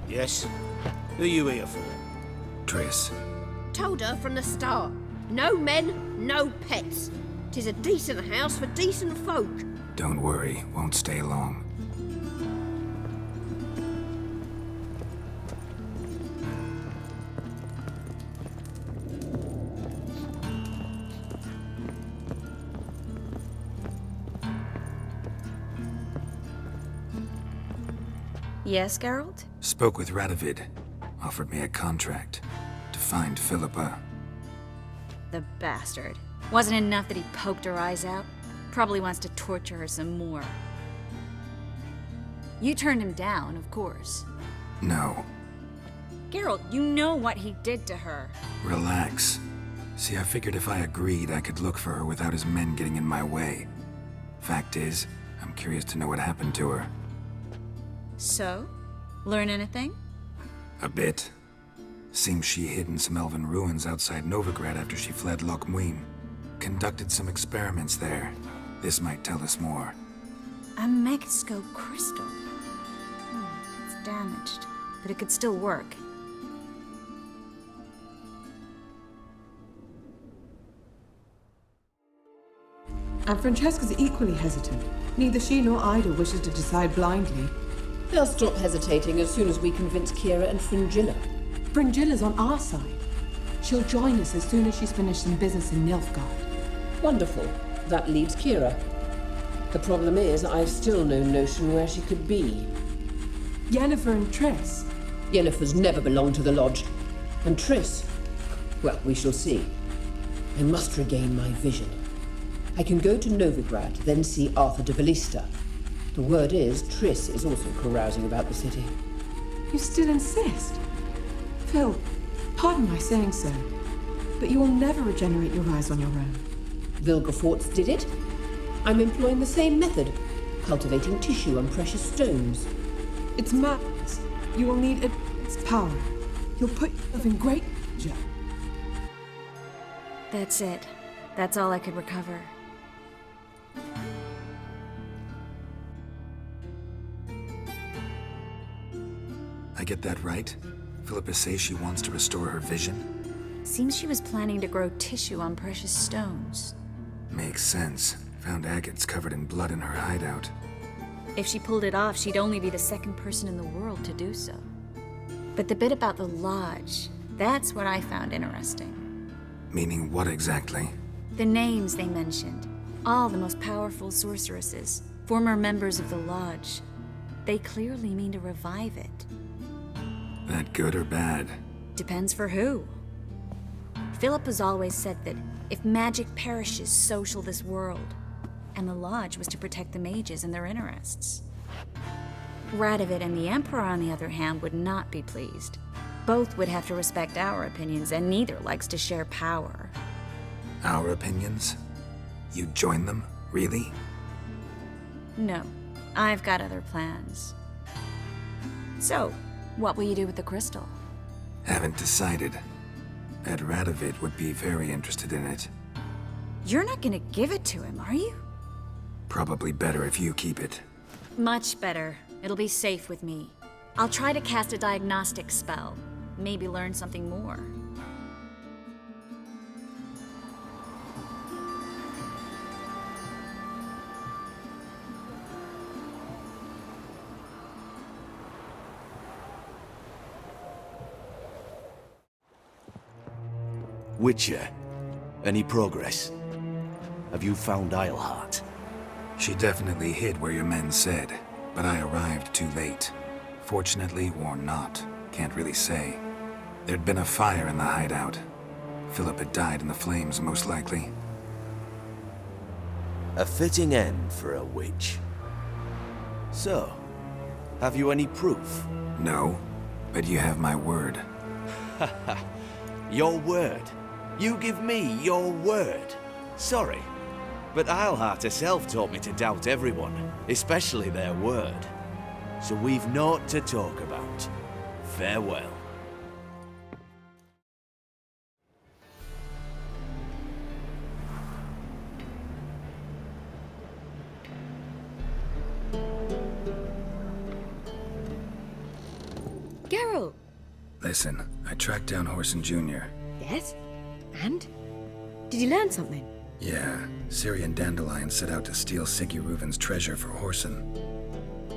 Yes? Who are you here for? Triss. Told her from the start. No men, no pets. 'Tis a decent house for decent folk. Don't worry, won't stay long. Yes, Geralt? Spoke with Radovid. Offered me a contract to find Philippa. The bastard. Wasn't enough that he poked her eyes out? Probably wants to torture her some more. You turned him down, of course. No. Geralt, you know what he did to her. Relax. See, I figured if I agreed, I could look for her without his men getting in my way. Fact is, I'm curious to know what happened to her. So? Learn anything? A bit. Seems she hid in some elven ruins outside Novigrad after she fled Loch Muin. Conducted some experiments there. This might tell us more. A megascope crystal. It's damaged, but it could still work. And Francesca's equally hesitant. Neither she nor Ida wishes to decide blindly. They'll stop hesitating as soon as we convince Kira and Fringilla. Fringilla's on our side. She'll join us as soon as she's finished some business in Nilfgaard. Wonderful. That leaves Kira. The problem is, I've still no notion where she could be. Yennefer and Triss. Yennefer's never belonged to the Lodge. And Triss, well, we shall see. I must regain my vision. I can go to Novigrad, then see Arthur de Valista. The word is, Triss is also carousing about the city. You still insist? Phil, pardon my saying so, but you will never regenerate your eyes on your own. Vilgefortz did it. I'm employing the same method, cultivating tissue and precious stones. It's madness. You will need its power. You'll put yourself in great danger. That's it. That's all I could recover. I get that right? Philippa says she wants to restore her vision? Seems she was planning to grow tissue on precious stones. Makes sense. Found agates covered in blood in her hideout. If she pulled it off, she'd only be the second person in the world to do so. But the bit about the Lodge, that's what I found interesting. Meaning what exactly? The names they mentioned. All the most powerful sorceresses, former members of the Lodge. They clearly mean to revive it. That good or bad? Depends for who. Philip has always said that if magic perishes, so shall this world. And the Lodge was to protect the mages and their interests. Radovid and the Emperor, on the other hand, would not be pleased. Both would have to respect our opinions, and neither likes to share power. Our opinions? You join them? Really? No, I've got other plans. So, what will you do with the crystal? Haven't decided. Bet Radovid would be very interested in it. You're not gonna give it to him, are you? Probably better if you keep it. Much better. It'll be safe with me. I'll try to cast a diagnostic spell. Maybe learn something more. Witcher, any progress? Have you found Islehart? She definitely hid where your men said, but I arrived too late. Fortunately or not, can't really say. There'd been a fire in the hideout. Philip had died in the flames, most likely. A fitting end for a witch. So, have you any proof? No, but you have my word. Your word? You give me your word? Sorry, but Islehart herself taught me to doubt everyone, especially their word. So we've naught to talk about. Farewell. Geralt! Listen, I tracked down Horson Jr. Yes? And? Did you learn something? Yeah, Ciri and Dandelion set out to steal Siggy Reuven's treasure for Horson.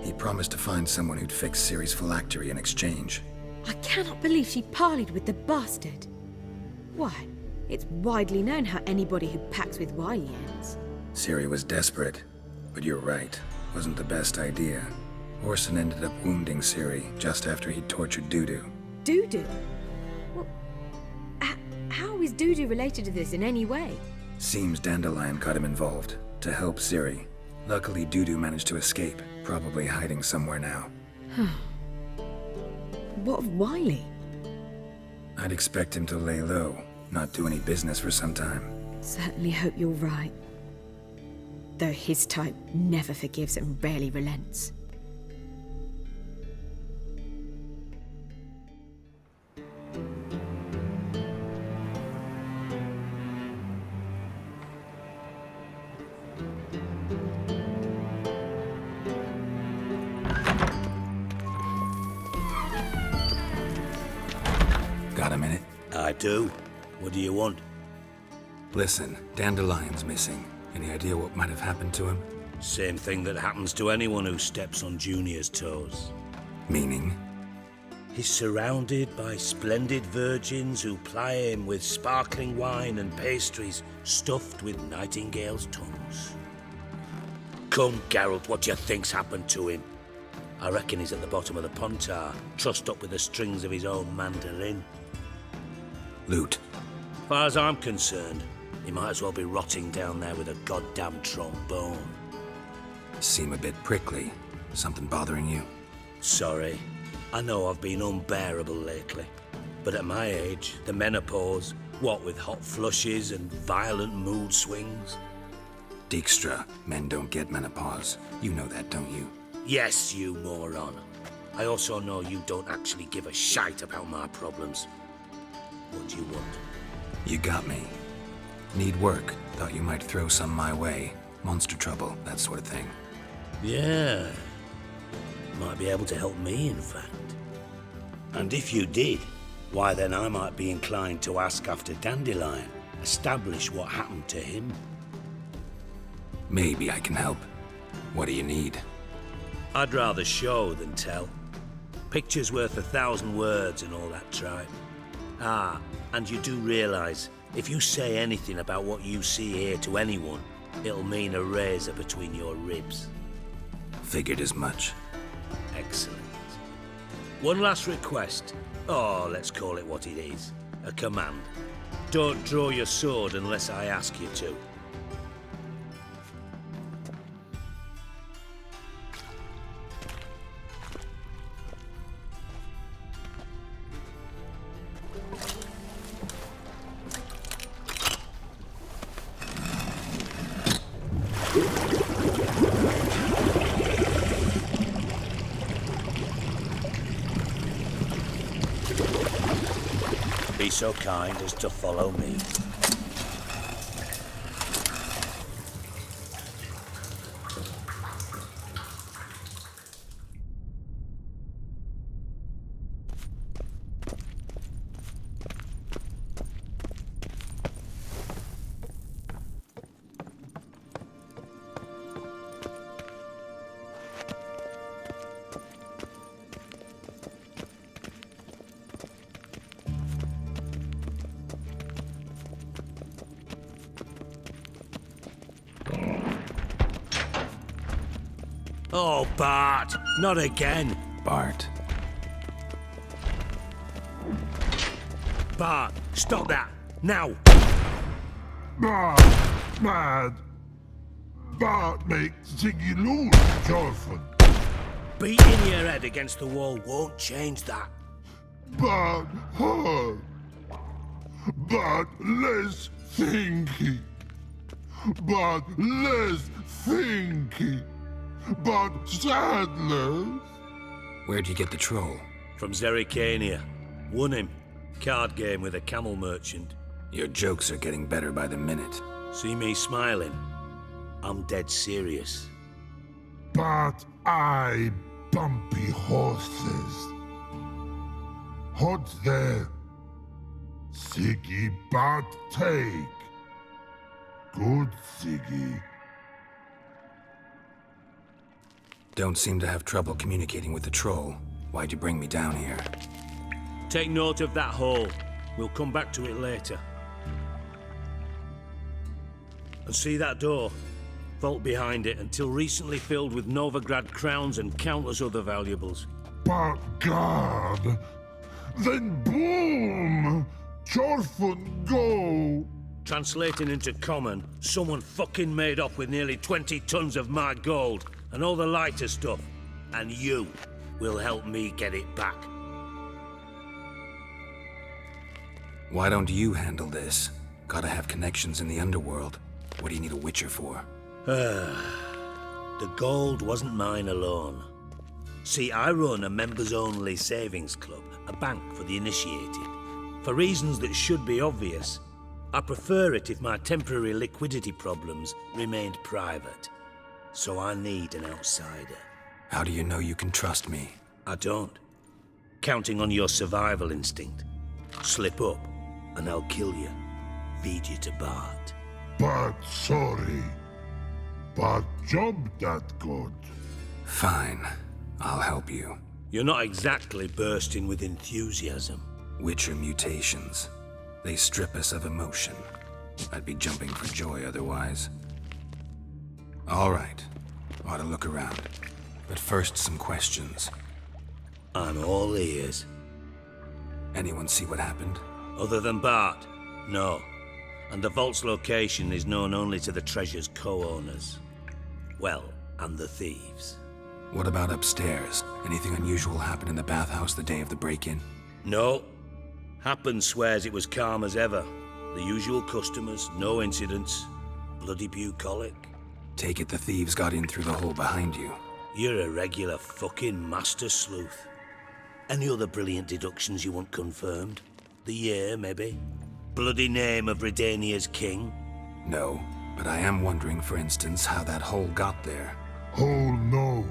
He promised to find someone who'd fix Ciri's phylactery in exchange. I cannot believe she parleyed with the bastard. Why, it's widely known how anybody who packs with wily ends. Ciri was desperate, but you're right, wasn't the best idea. Horson ended up wounding Ciri just after he'd tortured Dudu. Dudu? Well, how is Dudu related to this in any way? Seems Dandelion got him involved, to help Ciri. Luckily, Dudu managed to escape, probably hiding somewhere now. What of Wily? I'd expect him to lay low, not do any business for some time. Certainly hope you're right. Though his type never forgives and rarely relents. Got a minute? I do. What do you want? Listen, Dandelion's missing. Any idea what might have happened to him? Same thing that happens to anyone who steps on Junior's toes. Meaning? He's surrounded by splendid virgins who ply him with sparkling wine and pastries stuffed with nightingales' tongues. Come, Geralt, what do you think's happened to him? I reckon he's at the bottom of the Pontar, trussed up with the strings of his own mandolin. Loot. As far as I'm concerned, he might as well be rotting down there with a goddamn trombone. Seem a bit prickly. Something bothering you? Sorry. I know I've been unbearable lately. But at my age, the menopause, what with hot flushes and violent mood swings. Dijkstra, men don't get menopause. You know that, don't you? Yes, you moron. I also know you don't actually give a shite about my problems. What do you want? You got me. Need work. Thought you might throw some my way. Monster trouble, that sort of thing. Yeah. Might be able to help me, in fact. And if you did, why then I might be inclined to ask after Dandelion. Establish what happened to him. Maybe I can help. What do you need? I'd rather show than tell. Picture's worth 1,000 words and all that tripe. Ah, and you do realise, if you say anything about what you see here to anyone, it'll mean a razor between your ribs. Figured as much. Excellent. One last request. Oh, let's call it what it is. A command. Don't draw your sword unless I ask you to. Be so kind as to follow me. Oh, Bart, not again. Bart. Bart, stop that, now. Mad. Bart makes Ziggy lose, Jorfin. Beating your head against the wall won't change that. Bart hard. Bart less thinky. Bart less thinky. Bart sadness. Where'd you get the troll? From Zerrikania. Won him. Card game with a camel merchant. Your jokes are getting better by the minute. See me smiling? I'm dead serious. But I bumpy horses. What's there? Siggy but take. Good Siggy. Don't seem to have trouble communicating with the troll. Why'd you bring me down here? Take note of that hole. We'll come back to it later. And see that door? Vault behind it, until recently filled with Novigrad crowns and countless other valuables. But God! Then boom! Jorfun go! Translating into common, someone fucking made off with nearly 20 tons of my gold and all the lighter stuff. And you will help me get it back. Why don't you handle this? Gotta have connections in the underworld. What do you need a witcher for? The gold wasn't mine alone. See, I run a members-only savings club, a bank for the initiated. For reasons that should be obvious, I prefer it if my temporary liquidity problems remained private. So I need an outsider. How do you know you can trust me? I don't. Counting on your survival instinct. Slip up, and I'll kill you. Feed you to Bart. But sorry. But job that good. Fine. I'll help you. You're not exactly bursting with enthusiasm. Witcher mutations. They strip us of emotion. I'd be jumping for joy otherwise. All right. Ought to look around. But first, some questions. I'm all ears. Anyone see what happened? Other than Bart? No. And the vault's location is known only to the treasure's co-owners. Well, and the thieves. What about upstairs? Anything unusual happen in the bathhouse the day of the break-in? No. Happen swears it was calm as ever. The usual customers, no incidents. Bloody bucolic. Take it the thieves got in through the hole behind you. You're a regular fucking master sleuth. Any other brilliant deductions you want confirmed? The year, maybe? Bloody name of REDANIA'S king? No, but I am wondering, for instance, how that hole got there. Hole no.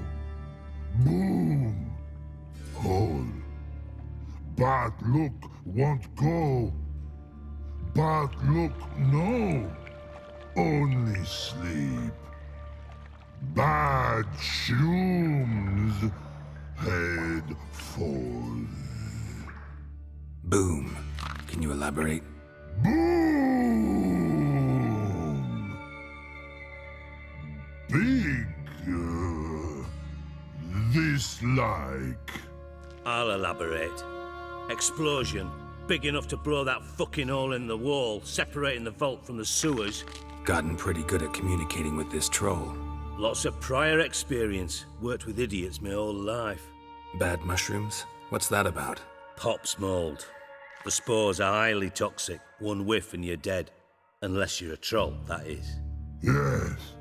Boom. Hole. Bad look won't go. Bad look no. Only sleep. Bad shrooms. Head falls. Boom. Can you elaborate? Boom! Big. This like. I'll elaborate. Explosion. Big enough to blow that fucking hole in the wall, separating the vault from the sewers. Gotten pretty good at communicating with this troll. Lots of prior experience. Worked with idiots my whole life. Bad mushrooms? What's that about? Pops mold. The spores are highly toxic. One whiff and you're dead. Unless you're a troll, that is. Yes.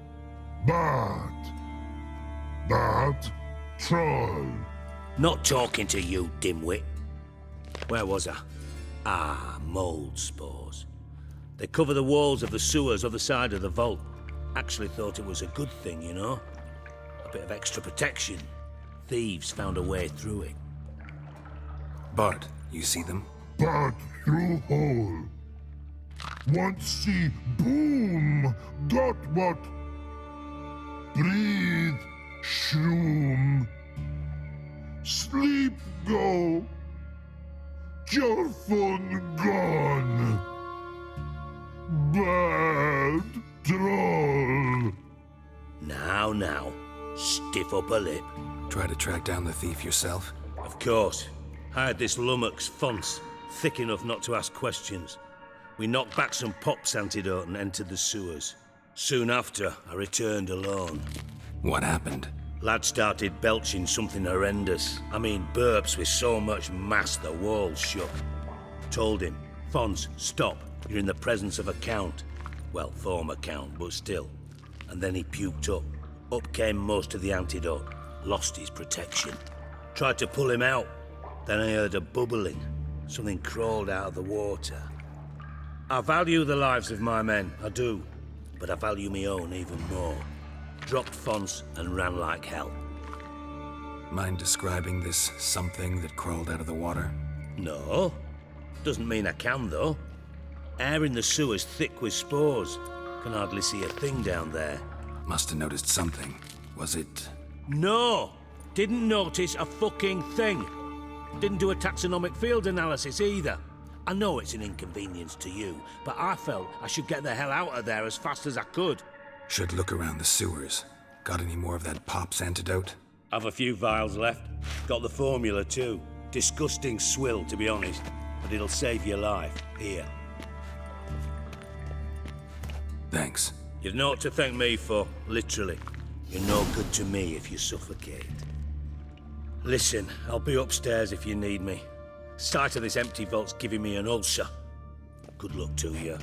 But. Troll. Not talking to you, dimwit. Where was I? Ah, mold spores. They cover the walls of the sewers other side of the vault. Actually thought it was a good thing, you know? A bit of extra protection. Thieves found a way through it. Bart, you see them? Bart through hole. Want see boom. Got what? Breathe. Shroom. Sleep go. Jorfun gone. Bad troll. Now. stiff upper lip. Try to track down the thief yourself? Of course. I had this lummox Fonce, thick enough not to ask questions. We knocked back some pops antidote and entered the sewers. Soon after, I returned alone. What happened? Lad started belching something horrendous. I mean, burps with so much mass the walls shook. Told him, Fonce, stop. You're in the presence of a count. Well, former count, but still. And then he puked up. Up came most of the antidote. Lost his protection. Tried to pull him out. Then I heard a bubbling. Something crawled out of the water. I value the lives of my men, I do. But I value my own even more. Dropped Fonce and ran like hell. Mind describing this something that crawled out of the water? No. Doesn't mean I can, though. Air in the sewer's thick with spores. Can hardly see a thing down there. Must have noticed something. Was it... No! Didn't notice a fucking thing. Didn't do a taxonomic field analysis either. I know it's an inconvenience to you, but I felt I should get the hell out of there as fast as I could. Should look around the sewers. Got any more of that Pop's antidote? Have a few vials left. Got the formula too. Disgusting swill, to be honest. But it'll save your life. Here. Thanks. You've naught to thank me for, literally. You're no good to me if you suffocate. Listen, I'll be upstairs if you need me. Sight of this empty vault's giving me an ulcer. Good luck to you.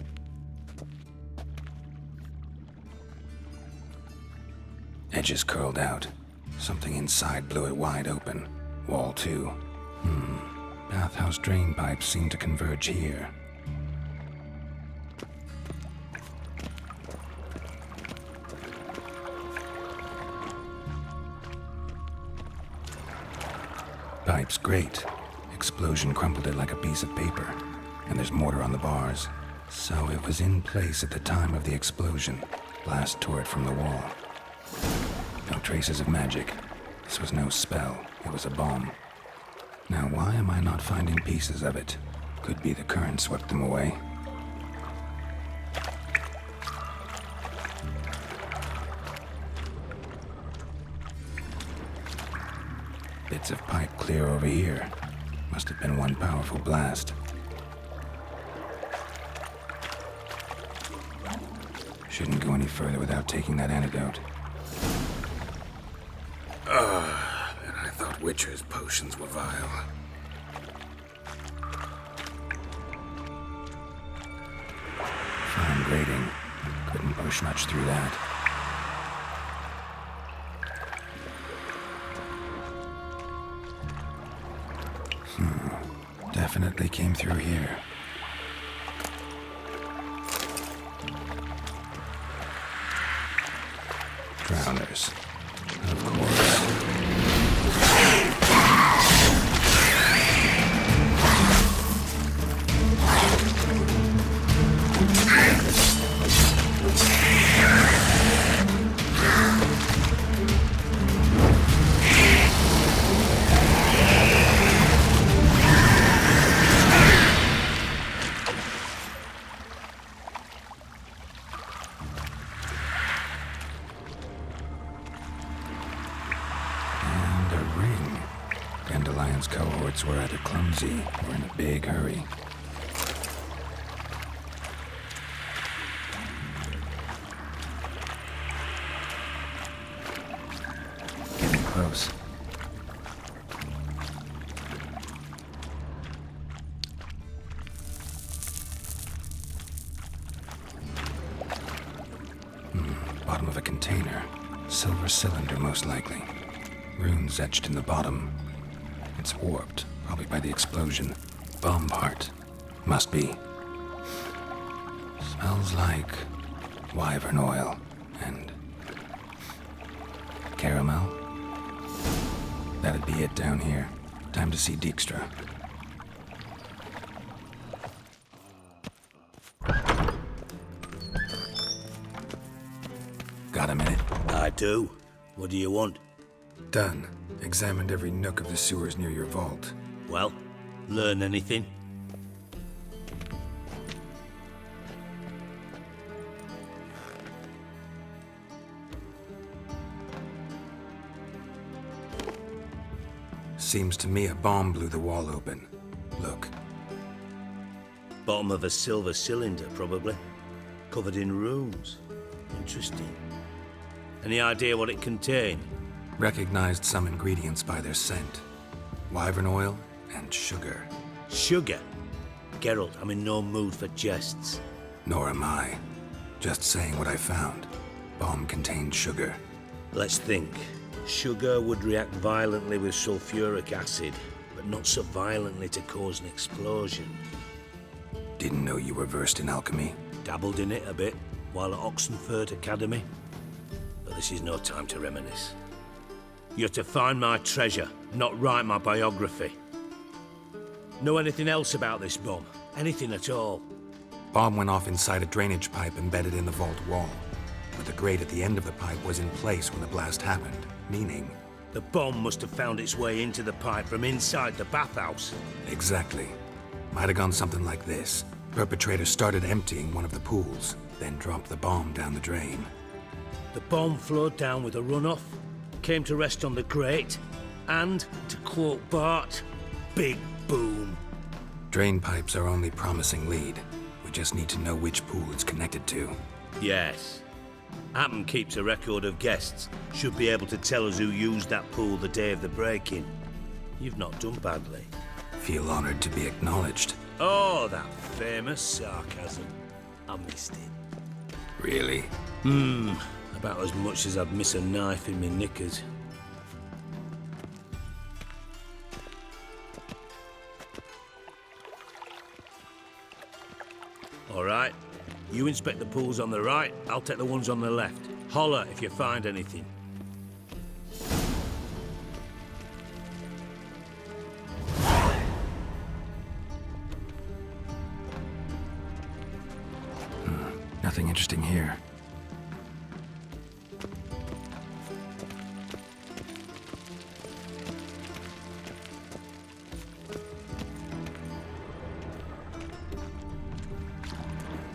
Edges curled out. Something inside blew it wide open. Wall too. Bathhouse drain pipes seem to converge here. Pipe's great. Explosion crumpled it like a piece of paper. And there's mortar on the bars. So it was in place at the time of the explosion. Blast tore it from the wall. No traces of magic. This was no spell. It was a bomb. Now why am I not finding pieces of it? Could be the current swept them away. Bits of pipe clear over here. Must have been one powerful blast. Shouldn't go any further without taking that antidote. And I thought Witcher's potions were vile. Fine grating. Couldn't push much through that. Definitely came through here. Drowners. Of course. Cohorts were either clumsy or in a big hurry. Getting close. Bottom of a container. Silver cylinder, most likely. Runes etched in the bottom. It's warped, probably by the explosion. Bomb part. Must be. Smells like wyvern oil and caramel. That'd be it down here. Time to see Dijkstra. Got a minute? I do. What do you want? Done. Examined every nook of the sewers near your vault. Well, learn anything? Seems to me a bomb blew the wall open. Look. Bottom of a silver cylinder, probably. Covered in runes. Interesting. Any idea what it contained? Recognized some ingredients by their scent. Wyvern oil and sugar. Sugar? Geralt, I'm in no mood for jests. Nor am I. Just saying what I found. Bomb contained sugar. Let's think. Sugar would react violently with sulfuric acid, but not so violently to cause an explosion. Didn't know you were versed in alchemy. Dabbled in it a bit while at Oxenford Academy. But this is no time to reminisce. You're to find my treasure, not write my biography. Know anything else about this bomb? Anything at all? Bomb went off inside a drainage pipe embedded in the vault wall. But the grate at the end of the pipe was in place when the blast happened, meaning... The bomb must have found its way into the pipe from inside the bathhouse. Exactly. Might have gone something like this. Perpetrator started emptying one of the pools, then dropped the bomb down the drain. The bomb flowed down with a runoff, came to rest on the grate, and, to quote Bart, big boom. Drain pipes are only promising lead. We just need to know which pool it's connected to. Yes. Hammond keeps a record of guests. Should be able to tell us who used that pool the day of the break-in. You've not done badly. Feel honored to be acknowledged. Oh, that famous sarcasm. I missed it. Really? About as much as I'd miss a knife in my knickers. All right. You inspect the pools on the right, I'll take the ones on the left. Holler if you find anything. Nothing interesting here.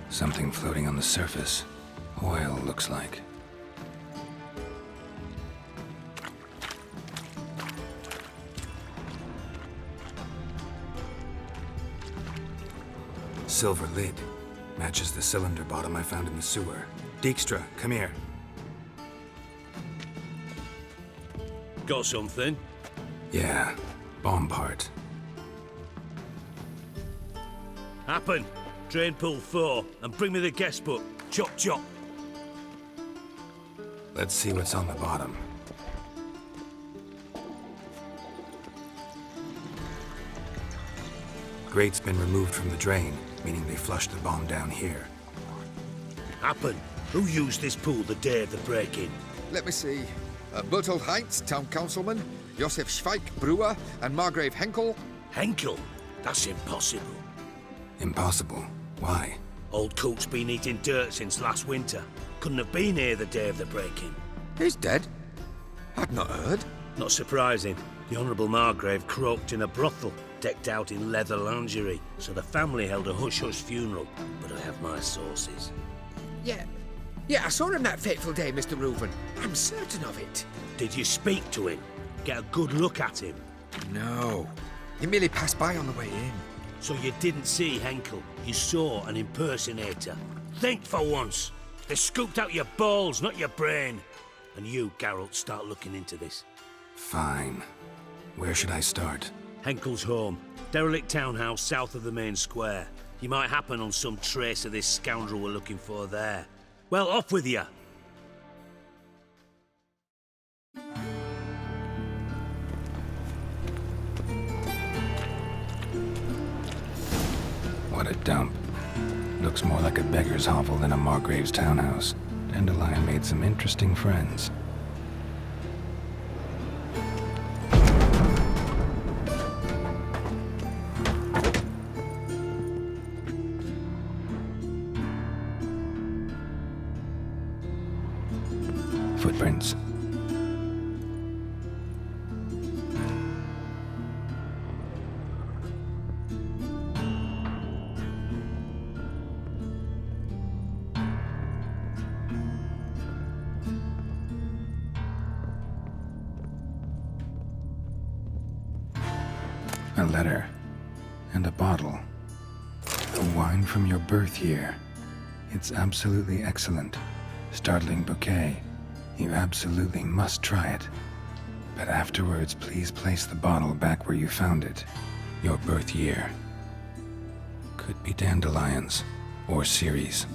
Something floating on the surface. Oil, looks like. Silver lid. Matches the cylinder bottom I found in the sewer. Dijkstra, come here. Got something? Yeah, bomb part. Happen. Drain pool 4, and bring me the guest book. Chop chop. Let's see what's on the bottom. Grate's been removed from the drain, meaning they flushed the bomb down here. Happen. Who used this pool the day of the break-in? Let me see. Bertold Heinz, town councilman, Josef Schweik, brewer, and Margrave Henkel. Henkel? That's impossible. Impossible? Why? Old coot's been eating dirt since last winter. Couldn't have been here the day of the break-in. He's dead? I'd not heard. Not surprising. The Honourable Margrave croaked in a brothel, decked out in leather lingerie, so the family held a hush-hush funeral. But I have my sources. Yeah, I saw him that fateful day, Mr. Reuven. I'm certain of it. Did you speak to him? Get a good look at him? No. He merely passed by on the way in. So you didn't see Henkel? You saw an impersonator? Think for once! They scooped out your balls, not your brain. And you, Geralt, start looking into this. Fine. Where should I start? Henkel's home. Derelict townhouse south of the main square. You might happen on some trace of this scoundrel we're looking for there. Well, off with you! What a dump. Looks more like a beggar's hovel than a Margrave's townhouse. Dandelion made some interesting friends. Footprints. A letter. And a bottle. A wine from your birth year. It's absolutely excellent. Startling bouquet. You absolutely must try it. But afterwards, please place the bottle back where you found it. Your birth year. Could be dandelions. Or Ceres.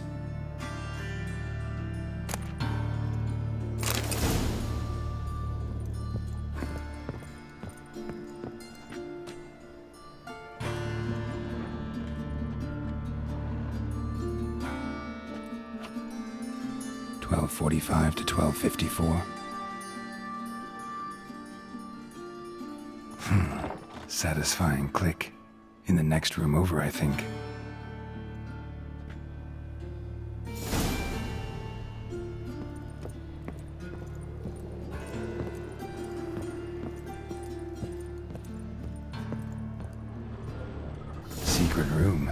.45 to 12:54. Satisfying click. In the next room over, I think. Secret room.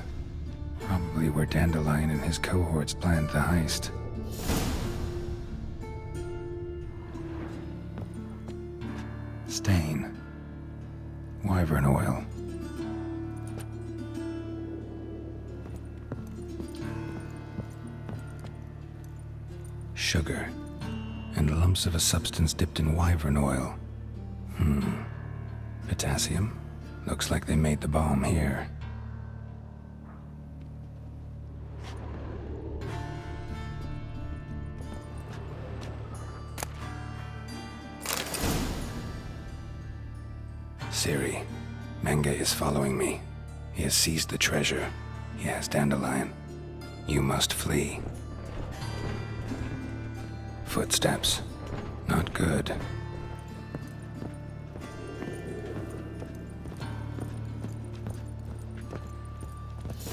Probably where Dandelion and his cohorts planned the heist. Stain. Wyvern oil. Sugar. And lumps of a substance dipped in wyvern oil. Potassium? Looks like they made the bomb here. Ciri, Menge is following me. He has seized the treasure. He has Dandelion. You must flee. Footsteps. Not good.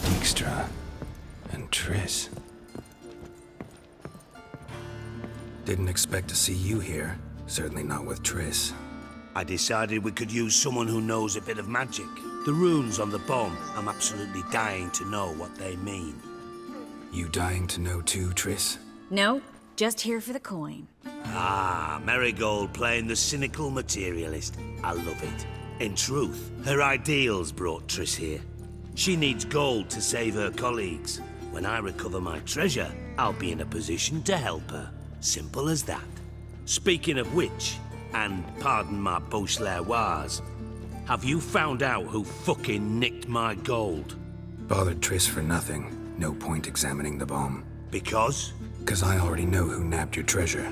Dijkstra and Triss. Didn't expect to see you here. Certainly not with Triss. I decided we could use someone who knows a bit of magic. The runes on the bomb, I'm absolutely dying to know what they mean. You dying to know too, Triss? No, just here for the coin. Ah, Marigold playing the cynical materialist. I love it. In truth, her ideals brought Triss here. She needs gold to save her colleagues. When I recover my treasure, I'll be in a position to help her. Simple as that. Speaking of which, and pardon my Beauclervois, have you found out who fucking nicked my gold? Bothered Triss for nothing. No point examining the bomb. Because? 'Cause I already know who nabbed your treasure.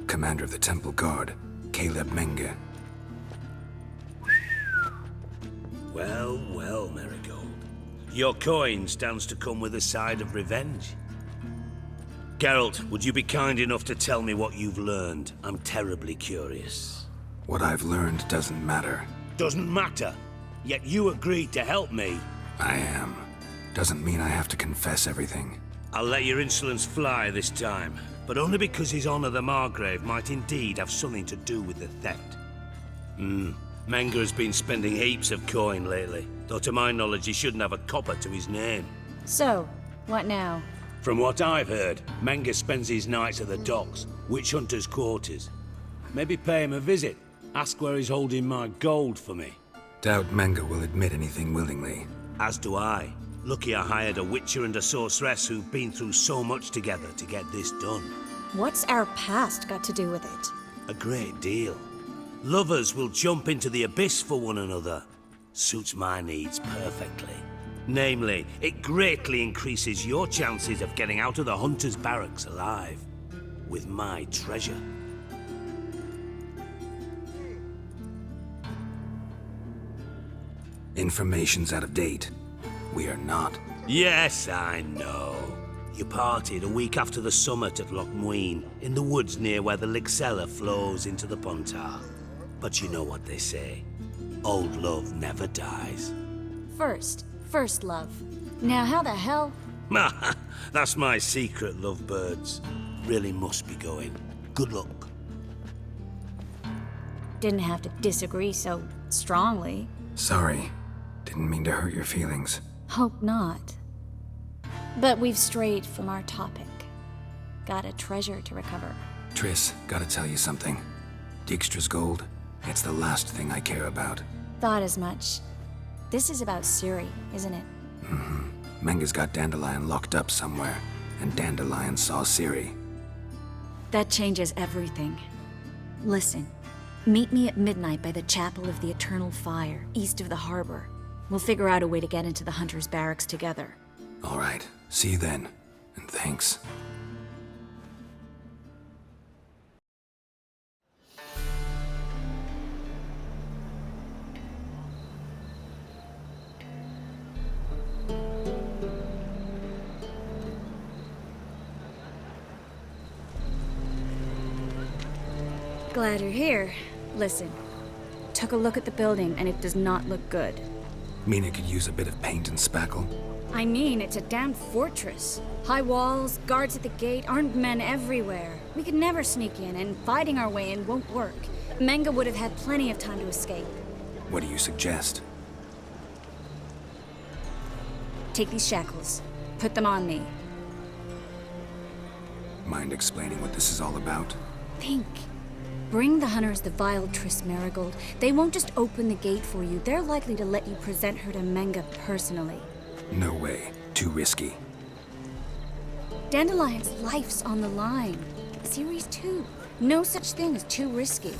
Commander of the Temple Guard, Caleb Menge. Well, well, Marigold. Your coin stands to come with a side of revenge. Geralt, would you be kind enough to tell me what you've learned? I'm terribly curious. What I've learned doesn't matter. Doesn't matter? Yet you agreed to help me. I am. Doesn't mean I have to confess everything. I'll let your insolence fly this time, but only because His Honor the Margrave might indeed have something to do with the theft. Menge has been spending heaps of coin lately, though to my knowledge he shouldn't have a copper to his name. So, what now? From what I've heard, Menge spends his nights at the docks, witch hunters' quarters. Maybe pay him a visit. Ask where he's holding my gold for me. Doubt Menge will admit anything willingly. As do I. Lucky I hired a witcher and a sorceress who've been through so much together to get this done. What's our past got to do with it? A great deal. Lovers will jump into the abyss for one another. Suits my needs perfectly. Namely, it greatly increases your chances of getting out of the hunter's barracks alive. With my treasure. Information's out of date. We are not. Yes, I know. You parted a week after the summit at Loch Muine, in the woods near where the Lixella flows into the Pontar. But you know what they say. Old love never dies. First love. Now how the hell? That's my secret, lovebirds. Really must be going. Good luck. Didn't have to disagree so strongly. Sorry. Didn't mean to hurt your feelings. Hope not. But we've strayed from our topic. Got a treasure to recover. Triss, gotta tell you something. Dijkstra's gold, it's the last thing I care about. Thought as much. This is about Ciri, isn't it? Menga's got Dandelion locked up somewhere, and Dandelion saw Ciri. That changes everything. Listen, meet me at midnight by the Chapel of the Eternal Fire, east of the harbor. We'll figure out a way to get into the Hunter's barracks together. All right, see you then, and thanks. Glad you're here. Listen, took a look at the building and it does not look good. Mean it could use a bit of paint and spackle? I mean, it's a damn fortress. High walls, guards at the gate, armed men everywhere. We could never sneak in, and fighting our way in won't work. Menga would have had plenty of time to escape. What do you suggest? Take these shackles. Put them on me. Mind explaining what this is all about? Think. Bring the Hunters the vile Triss Marigold. They won't just open the gate for you. They're likely to let you present her to Menga personally. No way. Too risky. Dandelion's life's on the line. Series 2. No such thing as too risky.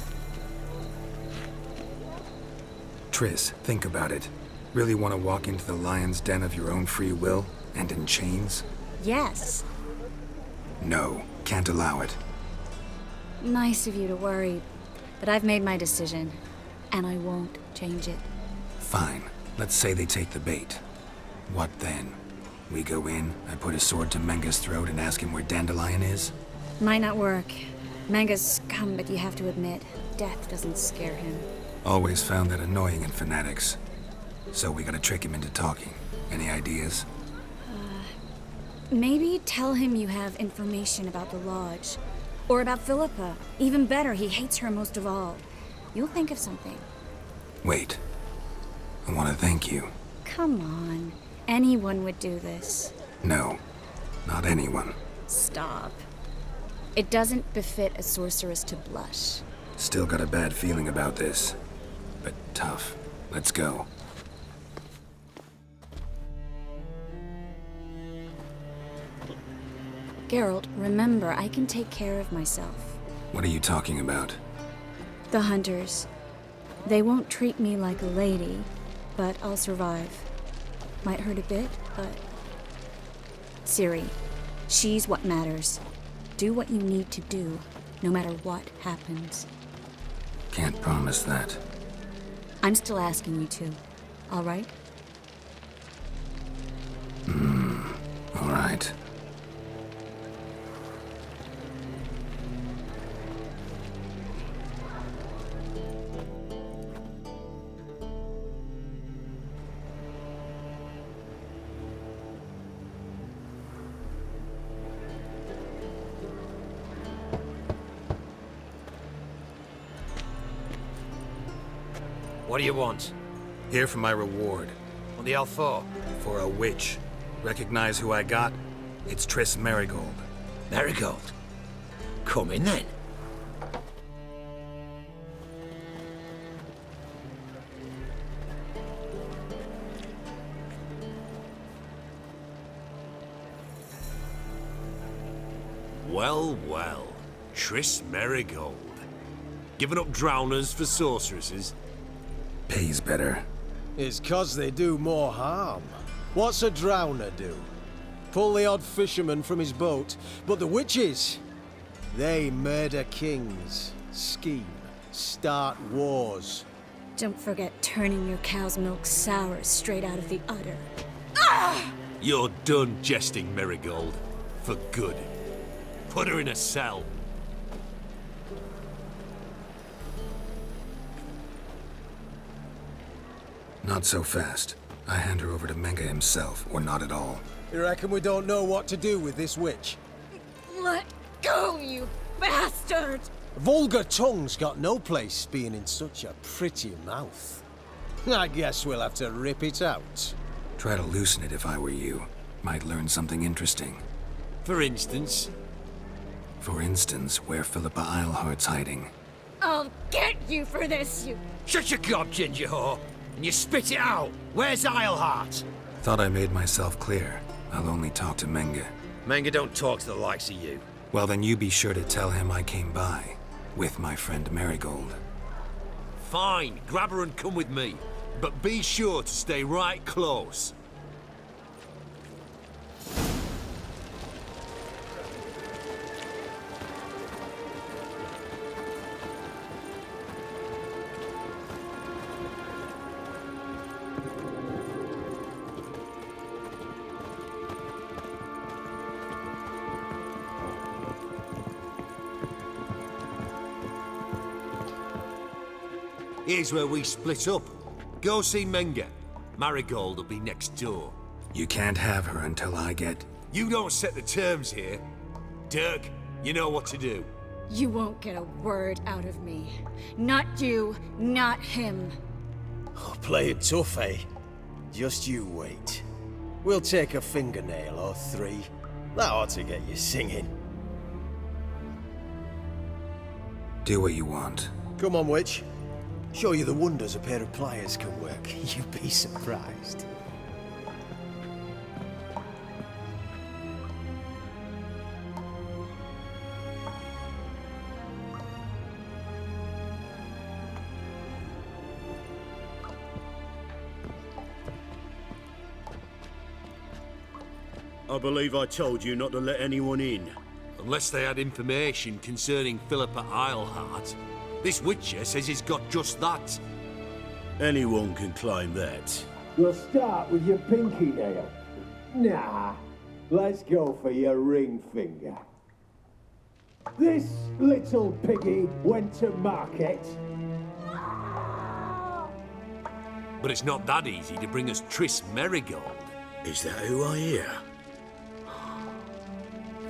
Triss, think about it. Really want to walk into the lion's den of your own free will, and in chains? Yes. No, can't allow it. Nice of you to worry, but I've made my decision, and I won't change it. Fine. Let's say they take the bait. What then? We go in, I put a sword to Menga's throat and ask him where Dandelion is? Might not work. Menga's scum, but you have to admit, death doesn't scare him. Always found that annoying in fanatics. So we gotta trick him into talking. Any ideas? Maybe tell him you have information about the Lodge. Or about Philippa. Even better, he hates her most of all. You'll think of something. Wait. I want to thank you. Come on. Anyone would do this. No. Not anyone. Stop. It doesn't befit a sorceress to blush. Still got a bad feeling about this. But tough. Let's go. Geralt, remember, I can take care of myself. What are you talking about? The Hunters. They won't treat me like a lady, but I'll survive. Might hurt a bit, but... Ciri, she's what matters. Do what you need to do, no matter what happens. Can't promise that. I'm still asking you to, all right? All right. What do you want? Here for my reward. What the hell for? For a witch. Recognize who I got? It's Triss Marigold. Marigold? Come in then. Well, well. Triss Marigold. Giving up drowners for sorceresses? Pays better. It's 'cause they do more harm. What's a drowner do? Pull the odd fisherman from his boat. But the witches, they murder kings, scheme, start wars. Don't forget turning your cow's milk sour straight out of the udder. You're done jesting, Marigold. For good. Put her in a cell. Not so fast. I hand her over to Menga himself, or not at all. You reckon we don't know what to do with this witch? Let go, you bastard! Vulgar tongue's got no place being in such a pretty mouth. I guess we'll have to rip it out. Try to loosen it if I were you. Might learn something interesting. For instance? For instance, where Philippa Eilhart's hiding. I'll get you for this, you... Shut your gob, ginger whore! and you spit it out. Where's Islehart? Thought I made myself clear. I'll only talk to Menge. Menge don't talk to the likes of you. Well, then you be sure to tell him I came by. With my friend Marigold. Fine, grab her and come with me. But be sure to stay right close. Here's where we split up. Go see Menge. Marigold will be next door. You can't have her until I get... You don't set the terms here. Dirk, you know what to do. You won't get a word out of me. Not you, not him. Oh, play it tough, eh? Just you wait. We'll take a fingernail or three. That ought to get you singing. Do what you want. Come on, witch. Show you the wonders a pair of pliers can work. You'd be surprised. I believe I told you not to let anyone in. Unless they had information concerning Philippa Islehart. This Witcher says he's got just that. Anyone can claim that. We'll start with your pinky nail. Nah, let's go for your ring finger. This little piggy went to market. But it's not that easy to bring us Triss Marigold. Is that who I hear?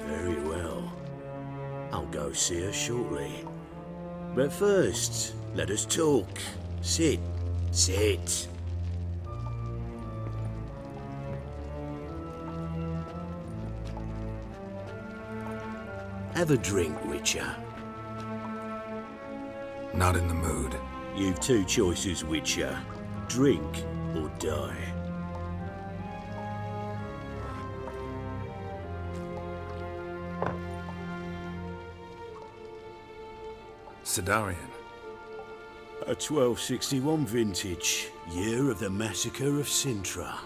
Very well. I'll go see her shortly. But first, let us talk. Sit. Sit. Have a drink, Witcher. Not in the mood. You've two choices, Witcher. Drink or die. Sidarian. A 1261 vintage, year of the massacre of Sintra.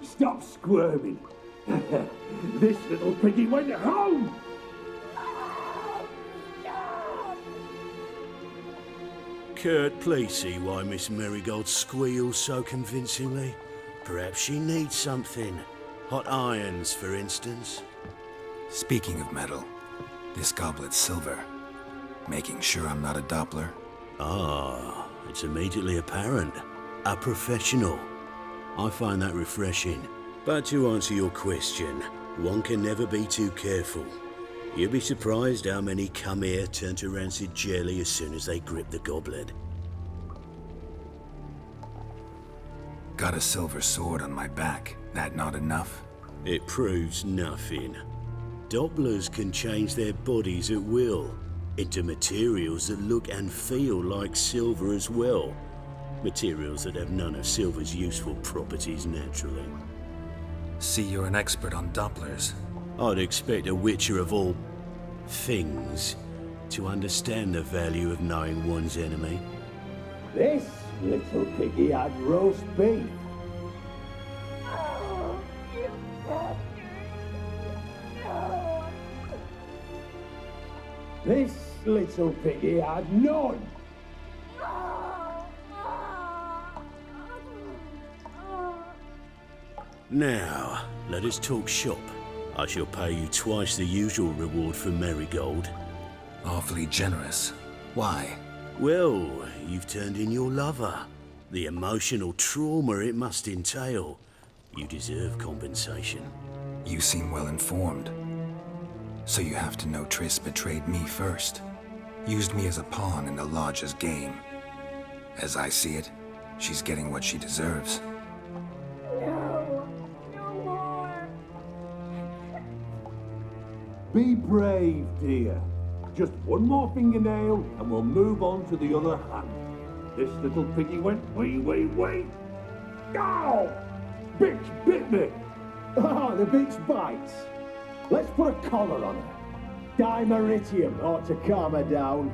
Stop squirming. This little piggy went home. Kurt, please see why Miss Marigold squeals so convincingly. Perhaps she needs something. Hot irons, for instance. Speaking of metal, this goblet's silver. Making sure I'm not a Doppler. Ah, it's immediately apparent. A professional. I find that refreshing. But to answer your question, one can never be too careful. You'll be surprised how many come here turn to rancid jelly as soon as they grip the goblet. Got a silver sword on my back. That not enough? It proves nothing. Dopplers can change their bodies at will into materials that look and feel like silver as well. Materials that have none of silver's useful properties naturally. See, you're an expert on Dopplers. I'd expect a Witcher of all things to understand the value of knowing one's enemy. This little piggy had roast beef. This little piggy had none. Now, let us talk shop. I shall pay you twice the usual reward for Marigold. Awfully generous. Why? Well, you've turned in your lover. The emotional trauma it must entail. You deserve compensation. You seem well informed. So you have to know Triss betrayed me first. Used me as a pawn in the Lodge's game. As I see it, she's getting what she deserves. Be brave, dear. Just one more fingernail and we'll move on to the other hand. This little piggy went wee. Ow! Bitch bit me! Ah, the bitch bites. Let's put a collar on her. Dimeritium ought to calm her down.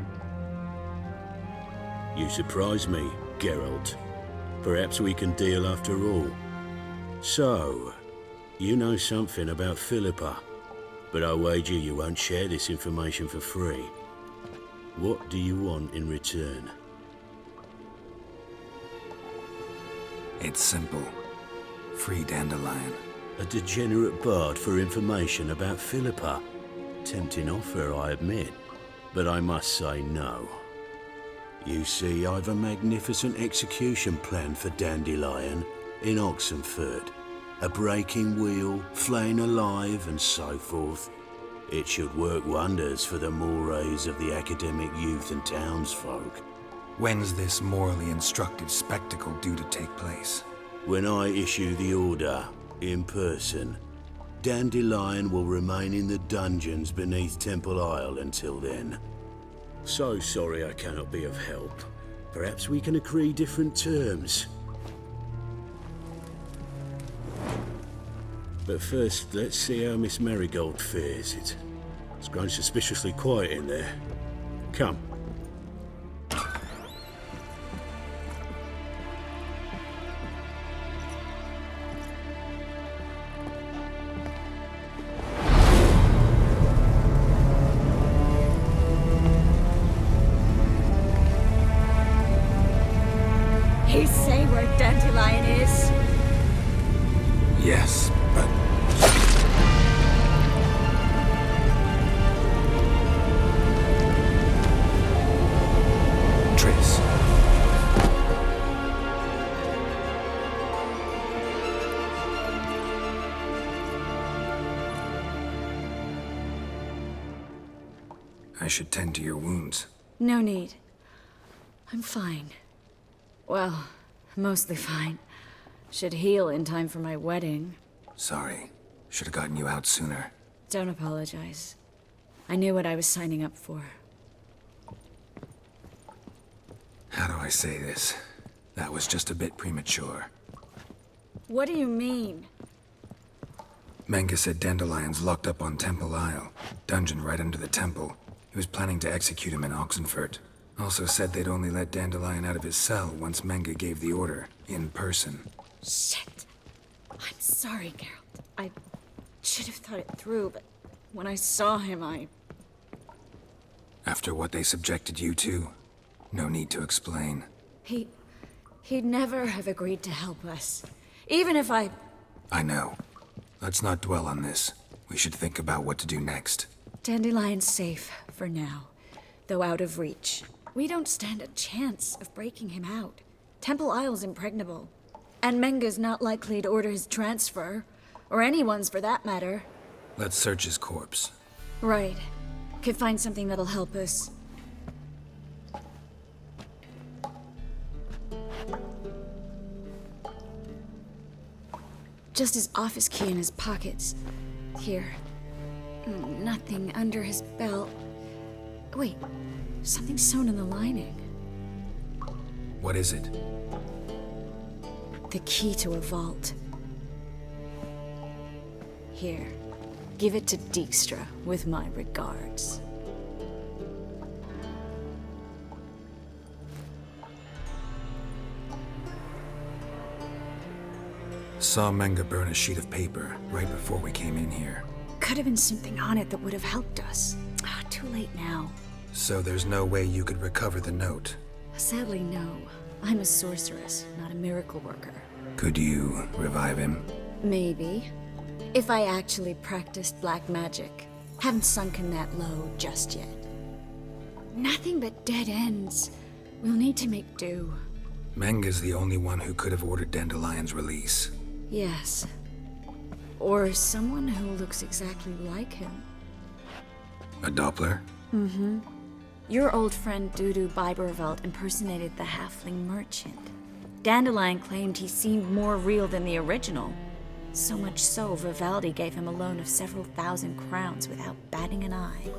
You surprise me, Geralt. Perhaps we can deal after all. So, you know something about Philippa, but I wager you won't share this information for free. What do you want in return? It's simple. Free Dandelion. A degenerate bard for information about Philippa. Tempting offer, I admit, but I must say no. You see, I've a magnificent execution plan for Dandelion in Oxenford. A breaking wheel, flaying alive, and so forth. It should work wonders for the mores of the academic youth and townsfolk. When's this morally instructive spectacle due to take place? When I issue the order, in person. Dandelion will remain in the dungeons beneath Temple Isle until then. So sorry I cannot be of help. Perhaps we can agree different terms. But first, let's see how Miss Marigold fares. It's grown suspiciously quiet in there. Come. He say where Dandelion is? Yes, but... Triss. I should tend to your wounds. No need. I'm fine. Well, mostly fine. Should heal in time for my wedding. Sorry. Should have gotten you out sooner. Don't apologize. I knew what I was signing up for. How do I say this? That was just a bit premature. What do you mean? Menge said Dandelion's locked up on Temple Isle. Dungeon right under the temple. He was planning to execute him in Oxenfurt. Also said they'd only let Dandelion out of his cell once Menge gave the order, in person. Shit. I'm sorry, Geralt. I should have thought it through, but when I saw him, After what they subjected you to, no need to explain. He'd never have agreed to help us. Even if I know. Let's not dwell on this. We should think about what to do next. Dandelion's safe, for now. Though out of reach. We don't stand a chance of breaking him out. Temple Isle's impregnable. And Menge's not likely to order his transfer. Or anyone's for that matter. Let's search his corpse. Right. Could find something that'll help us. Just his office key in his pockets. Here. Nothing under his belt. Wait. Something sewn in the lining. What is it? The key to a vault. Here. Give it to Dijkstra with my regards. Saw Menge burn a sheet of paper right before we came in here. Could have been something on it that would have helped us. Too late now. So there's no way you could recover the note? Sadly, no. I'm a sorceress, not a miracle worker. Could you revive him? Maybe. If I actually practiced black magic. Haven't sunken that low just yet. Nothing but dead ends. We'll need to make do. Menge's the only one who could have ordered Dandelion's release. Yes. Or someone who looks exactly like him. A Doppler? Mm-hmm. Your old friend Dudu Biberveld impersonated the halfling merchant. Dandelion claimed he seemed more real than the original. So much so, Vivaldi gave him a loan of several thousand crowns without batting an eye.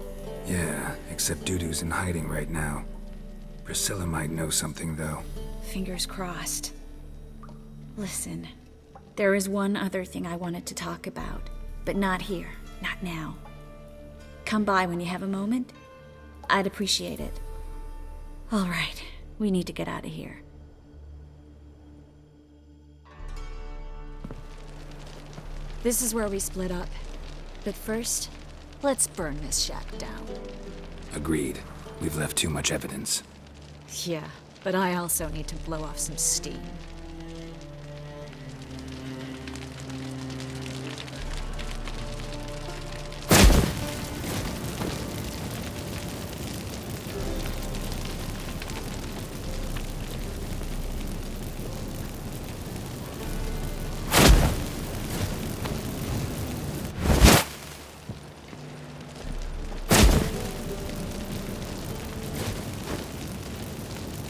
Yeah, except Dudu's in hiding right now. Priscilla might know something, though. Fingers crossed. Listen, there is one other thing I wanted to talk about, but not here, not now. Come by when you have a moment. I'd appreciate it. All right, we need to get out of here. This is where we split up. But first, let's burn this shack down. Agreed. We've left too much evidence. Yeah, but I also need to blow off some steam.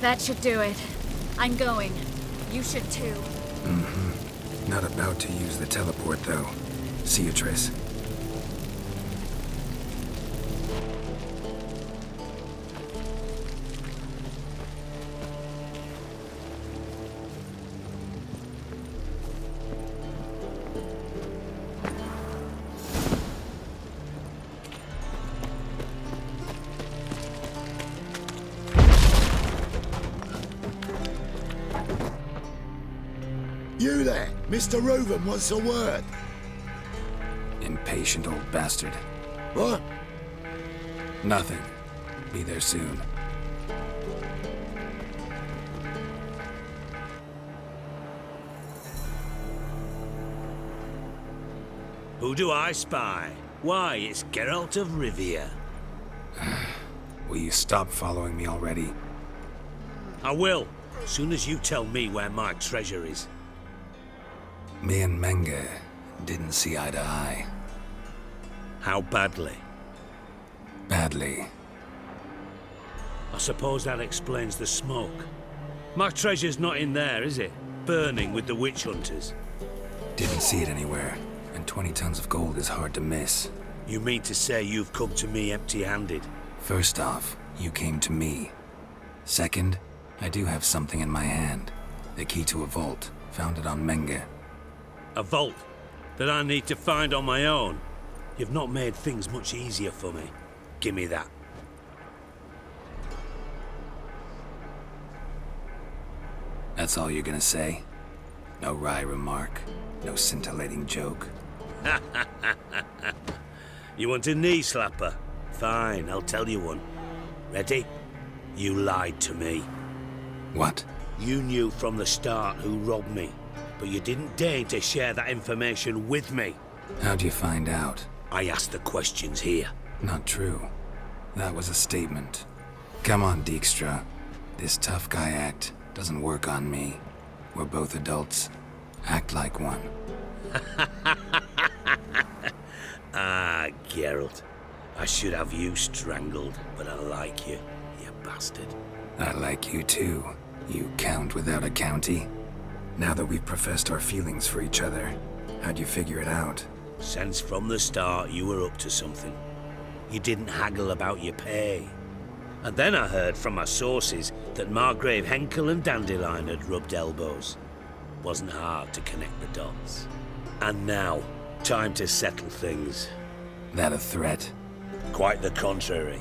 That should do it. I'm going. You should too. Mm-hmm. Not about to use the teleport, though. See you, Triss. You there, Mr. Reuven wants a word. Impatient old bastard. What? Nothing. Be there soon. Who do I spy? Why, it's Geralt of Rivia. Will you stop following me already? I will, soon as you tell me where my treasure is. Me and Menge didn't see eye to eye. How badly? Badly. I suppose that explains the smoke. My treasure's not in there, is it? Burning with the witch hunters. Didn't see it anywhere, and 20 tons of gold is hard to miss. You mean to say you've come to me empty-handed? First off, you came to me. Second, I do have something in my hand. The key to a vault, found it on Menge. A vault that I need to find on my own? You've not made things much easier for me. Give me that. That's all you're gonna say? No wry remark? No scintillating joke? You want a knee slapper? Fine, I'll tell you one. Ready? You lied to me. What? You knew from the start who robbed me, but you didn't deign to share that information with me. How'd you find out? I asked the questions here. Not true. That was a statement. Come on, Dijkstra. This tough guy act doesn't work on me. We're both adults. Act like one. Ah, Geralt. I should have you strangled, but I like you, you bastard. I like you too, you count without a county. Now that we've professed our feelings for each other, how'd you figure it out? Since from the start you were up to something. You didn't haggle about your pay. And then I heard from my sources that Margrave Henkel and Dandelion had rubbed elbows. Wasn't hard to connect the dots. And now, time to settle things. That a threat? Quite the contrary.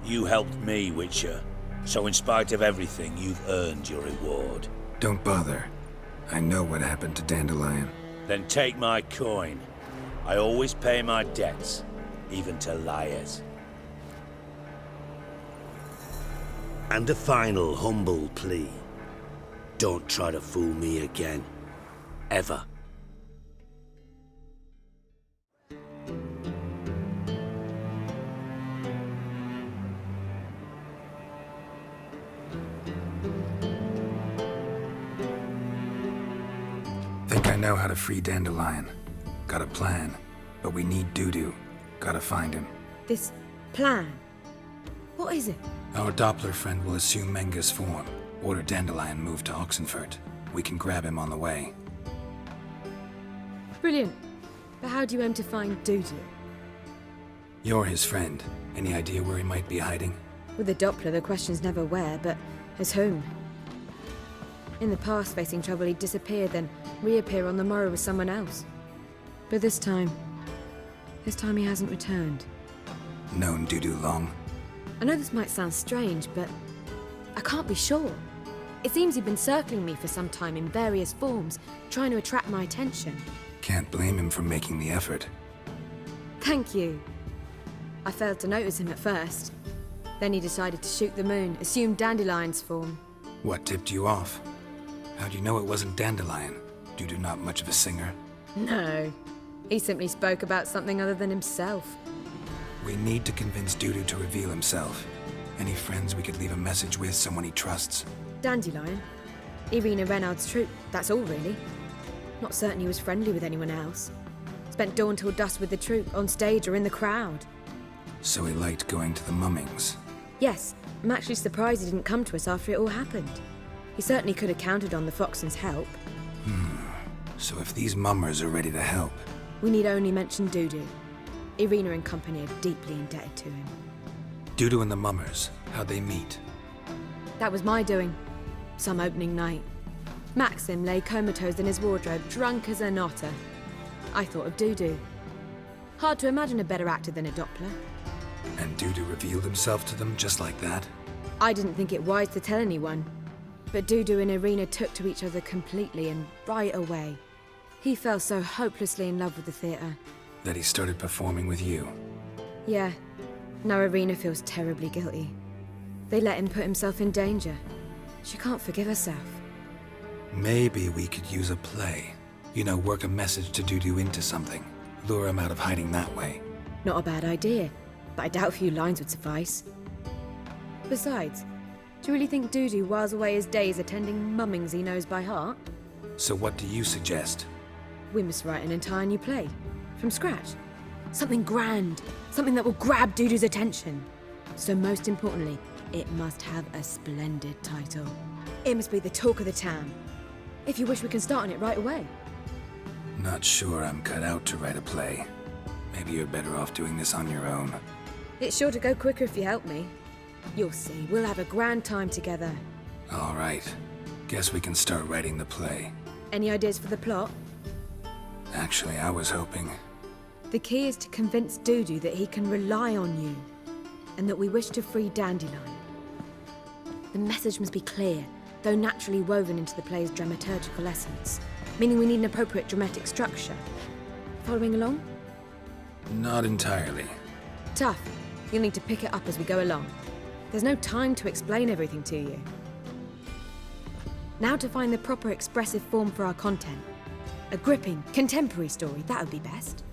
You helped me, Witcher. So in spite of everything, you've earned your reward. Don't bother. I know what happened to Dandelion. Then take my coin. I always pay my debts, even to liars. And a final humble plea. Don't try to fool me again. Ever. Think I know how to free Dandelion. Got a plan, but we need Dudu. Gotta find him. This plan? What is it? Our Doppler friend will assume Menge's form. Order Dandelion moved to Oxenfurt. We can grab him on the way. Brilliant. But how do you aim to find Dudu? You're his friend. Any idea where he might be hiding? With the Doppler, the question's never where, but as whom. In the past, facing trouble, he'd disappear, then reappear on the morrow with someone else. But this time he hasn't returned. Known Dudu long? I know this might sound strange, but I can't be sure. It seems he'd been circling me for some time in various forms, trying to attract my attention. Can't blame him for making the effort. Thank you. I failed to notice him at first. Then he decided to shoot the moon, assume Dandelion's form. What tipped you off? How'd you know it wasn't Dandelion? Dudu not much of a singer? No. He simply spoke about something other than himself. We need to convince Dudu to reveal himself. Any friends we could leave a message with, someone he trusts? Dandelion? Irina Renard's troupe, that's all really. Not certain he was friendly with anyone else. Spent dawn till dusk with the troupe, on stage or in the crowd. So he liked going to the mummings? Yes, I'm actually surprised he didn't come to us after it all happened. He certainly could have counted on the Foxen's help. So if these mummers are ready to help... We need only mention Dudu. Irina and company are deeply indebted to him. Dudu and the mummers, how'd they meet? That was my doing. Some opening night. Maxim lay comatose in his wardrobe, drunk as an otter. I thought of Dudu. Hard to imagine a better actor than a Doppler. And Dudu revealed himself to them just like that? I didn't think it wise to tell anyone. But Dudu and Irina took to each other completely and right away. He fell so hopelessly in love with the theatre. That he started performing with you? Yeah. Now Irina feels terribly guilty. They let him put himself in danger. She can't forgive herself. Maybe we could use a play. You know, work a message to Dudu into something. Lure him out of hiding that way. Not a bad idea, but I doubt a few lines would suffice. Besides, do you really think Dudu whiles away his days attending mummings he knows by heart? So what do you suggest? We must write an entire new play. From scratch. Something grand. Something that will grab Dudu's attention. So most importantly, it must have a splendid title. It must be the talk of the town. If you wish, we can start on it right away. Not sure I'm cut out to write a play. Maybe you're better off doing this on your own. It's sure to go quicker if you help me. You'll see, we'll have a grand time together. All right. Guess we can start writing the play. Any ideas for the plot? Actually, I was hoping... The key is to convince Dudu that he can rely on you, and that we wish to free Dandelion. The message must be clear, though naturally woven into the play's dramaturgical essence, meaning we need an appropriate dramatic structure. Following along? Not entirely. Tough. You'll need to pick it up as we go along. There's no time to explain everything to you. Now to find the proper expressive form for our content. A gripping, contemporary story, that would be best.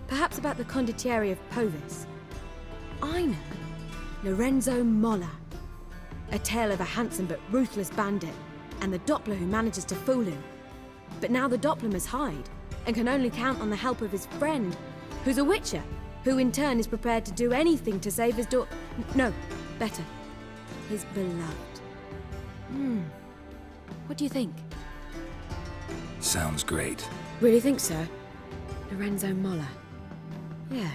Perhaps about the condottieri of Povis. I know. Lorenzo Molla. A tale of a handsome but ruthless bandit, and the Doppler who manages to fool him. But now the Doppler must hide, and can only count on the help of his friend, who's a witcher, who in turn is prepared to do anything to save his daughter. No, better. His beloved. What do you think? Sounds great. Really think so? Lorenzo Molla. Yeah.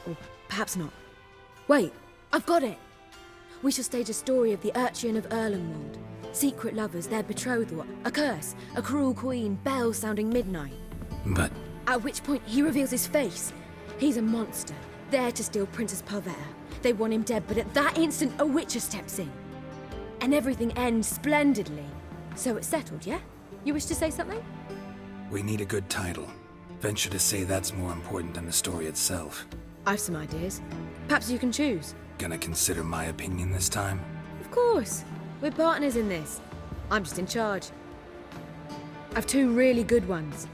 Or perhaps not. Wait, I've got it! We shall stage a story of the Urchin of Erlenwald. Secret lovers, their betrothal, a curse, a cruel queen, bells sounding midnight. But... At which point he reveals his face. He's a monster, there to steal Princess Pavetta. They want him dead, but at that instant a witcher steps in. And everything ends splendidly. So it's settled, yeah? You wish to say something? We need a good title. Venture to say that's more important than the story itself. I've some ideas. Perhaps you can choose. Gonna consider my opinion this time? Of course. We're partners in this. I'm just in charge. I've two really good ones.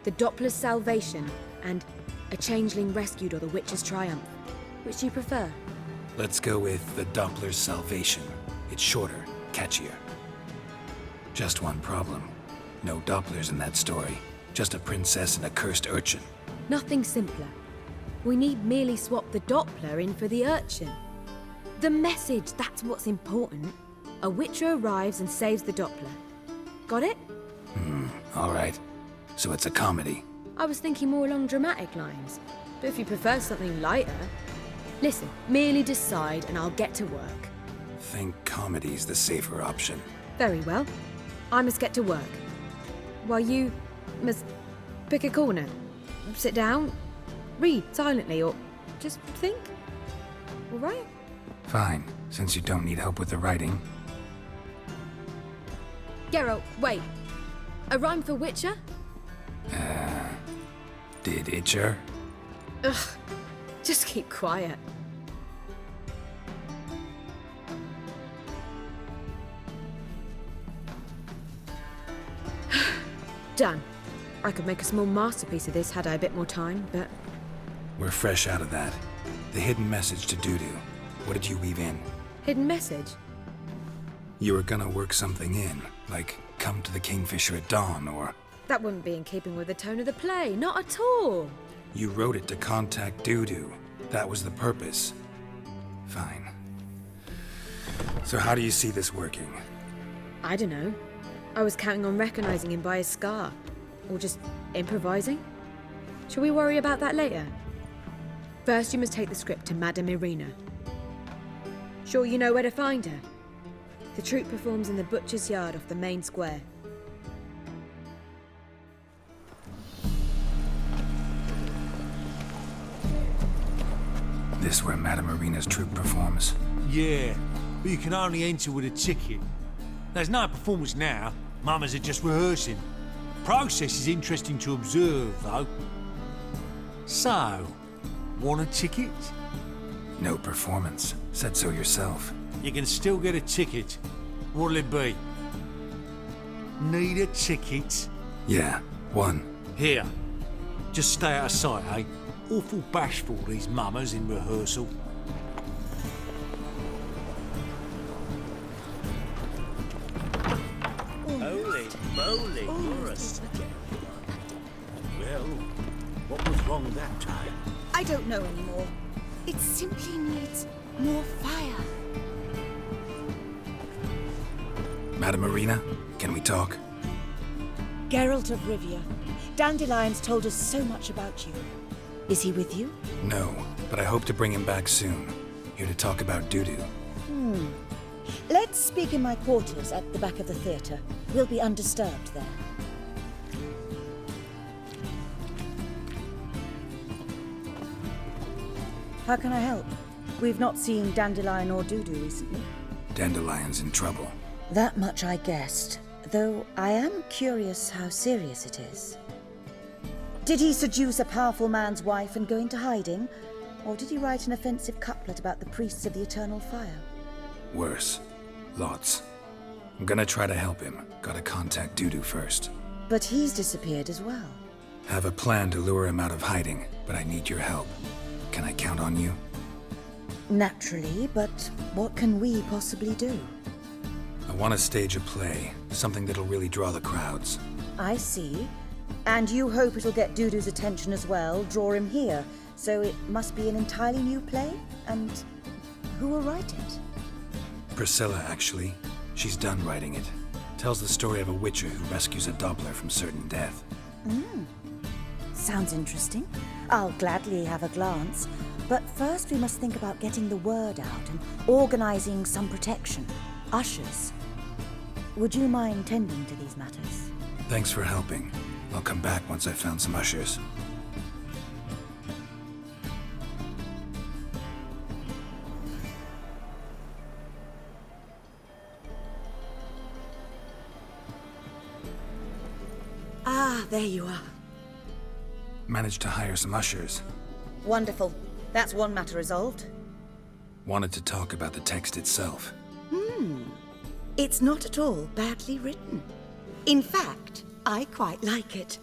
The Doppler's Salvation and A Changeling Rescued or the Witch's Triumph. Which do you prefer? Let's go with The Doppler's Salvation. It's shorter, catchier. Just one problem. No Dopplers in that story. Just a princess and a cursed urchin. Nothing simpler. We need merely swap the Doppler in for the urchin. The message, that's what's important. A witcher arrives and saves the Doppler. Got it? All right. So it's a comedy. I was thinking more along dramatic lines. But if you prefer something lighter... Listen, merely decide and I'll get to work. Think comedy's the safer option. Very well. I must get to work. While you must pick a corner. Sit down, read silently, or just think. All right? Fine, since you don't need help with the writing. Geralt, wait. A rhyme for Witcher? Did Itcher? Ugh. Just keep quiet. Done. I could make a small masterpiece of this had I a bit more time, but... We're fresh out of that. The hidden message to Dudu. What did you weave in? Hidden message? You were gonna work something in, like come to the Kingfisher at dawn, or... That wouldn't be in keeping with the tone of the play, not at all. You wrote it to contact Dudu. That was the purpose. Fine. So how do you see this working? I don't know. I was counting on recognizing him by his scar. Or just improvising. Shall we worry about that later? First, you must take the script to Madame Irina. Sure you know where to find her? The troupe performs in the butcher's yard off the main square. This where Madame Irina's troupe performs? Yeah, but you can only enter with a ticket. There's no performance now. Mamas are just rehearsing. Process is interesting to observe, though. So, want a ticket? No performance. Said so yourself. You can still get a ticket. What'll it be? Need a ticket? Yeah, one. Here. Just stay out of sight, eh? Awful bashful, these mamas in rehearsal. Holy moly, you're a scary one. Well, what was wrong that time? I don't know anymore. It simply needs more fire. Madame Irina, can we talk? Geralt of Rivia, Dandelions told us so much about you. Is he with you? No, but I hope to bring him back soon. Here to talk about Dudu. Let's speak in my quarters at the back of the theatre. We'll be undisturbed there. How can I help? We've not seen Dandelion or Dudu recently. Dandelion's in trouble. That much I guessed, though I am curious how serious it is. Did he seduce a powerful man's wife and go into hiding? Or did he write an offensive couplet about the priests of the eternal fire? Worse. Lots. I'm gonna try to help him. Gotta contact Dudu first. But he's disappeared as well. Have a plan to lure him out of hiding, but I need your help. Can I count on you? Naturally, but what can we possibly do? I want to stage a play, something that'll really draw the crowds. I see. And you hope it'll get Dudu's attention as well, draw him here. So it must be an entirely new play? And who will write it? Priscilla, actually. She's done writing it. Tells the story of a witcher who rescues a Doppler from certain death. Sounds interesting. I'll gladly have a glance. But first we must think about getting the word out and organizing some protection. Ushers. Would you mind tending to these matters? Thanks for helping. I'll come back once I've found some ushers. Ah, there you are. Managed to hire some ushers. Wonderful. That's one matter resolved. Wanted to talk about the text itself. It's not at all badly written. In fact, I quite like it.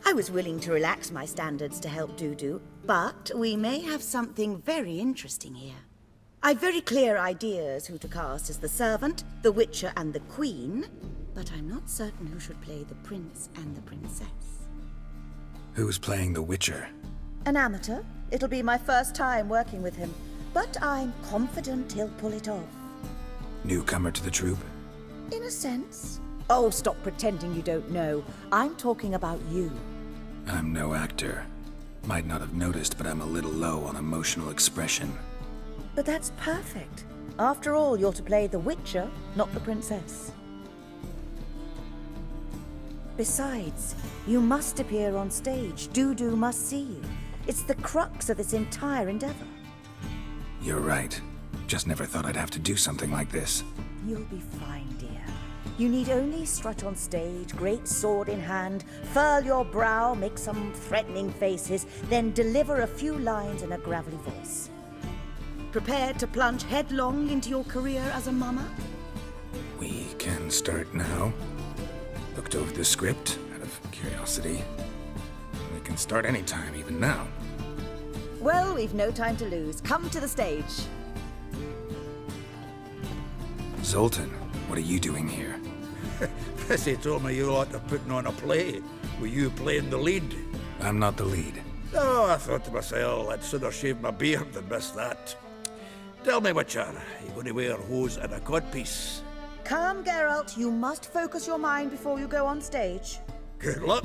I was willing to relax my standards to help Dudu, but we may have something very interesting here. I've very clear ideas who to cast as the servant, the witcher, and the queen, but I'm not certain who should play the prince and the princess. Who's playing the Witcher? An amateur. It'll be my first time working with him, but I'm confident he'll pull it off. Newcomer to the troupe? In a sense. Oh, stop pretending you don't know. I'm talking about you. I'm no actor. Might not have noticed, but I'm a little low on emotional expression. But that's perfect. After all, you're to play the Witcher, not the princess. Besides, you must appear on stage. Dudu must see you. It's the crux of this entire endeavor. You're right. Just never thought I'd have to do something like this. You'll be fine, dear. You need only strut on stage, great sword in hand, furl your brow, make some threatening faces, then deliver a few lines in a gravelly voice. Prepared to plunge headlong into your career as a mama? We can start now. Looked over the script out of curiosity. We can start anytime, even now. Well, we've no time to lose. Come to the stage. Zoltan, what are you doing here? Bessie told me you like to putting on a play. Were you playing the lead? I'm not the lead. Oh, I thought to myself, I'd sooner shave my beard than miss that. Tell me, Witcher, you going to wear hose and a codpiece? Calm, Geralt. You must focus your mind before you go on stage. Good luck.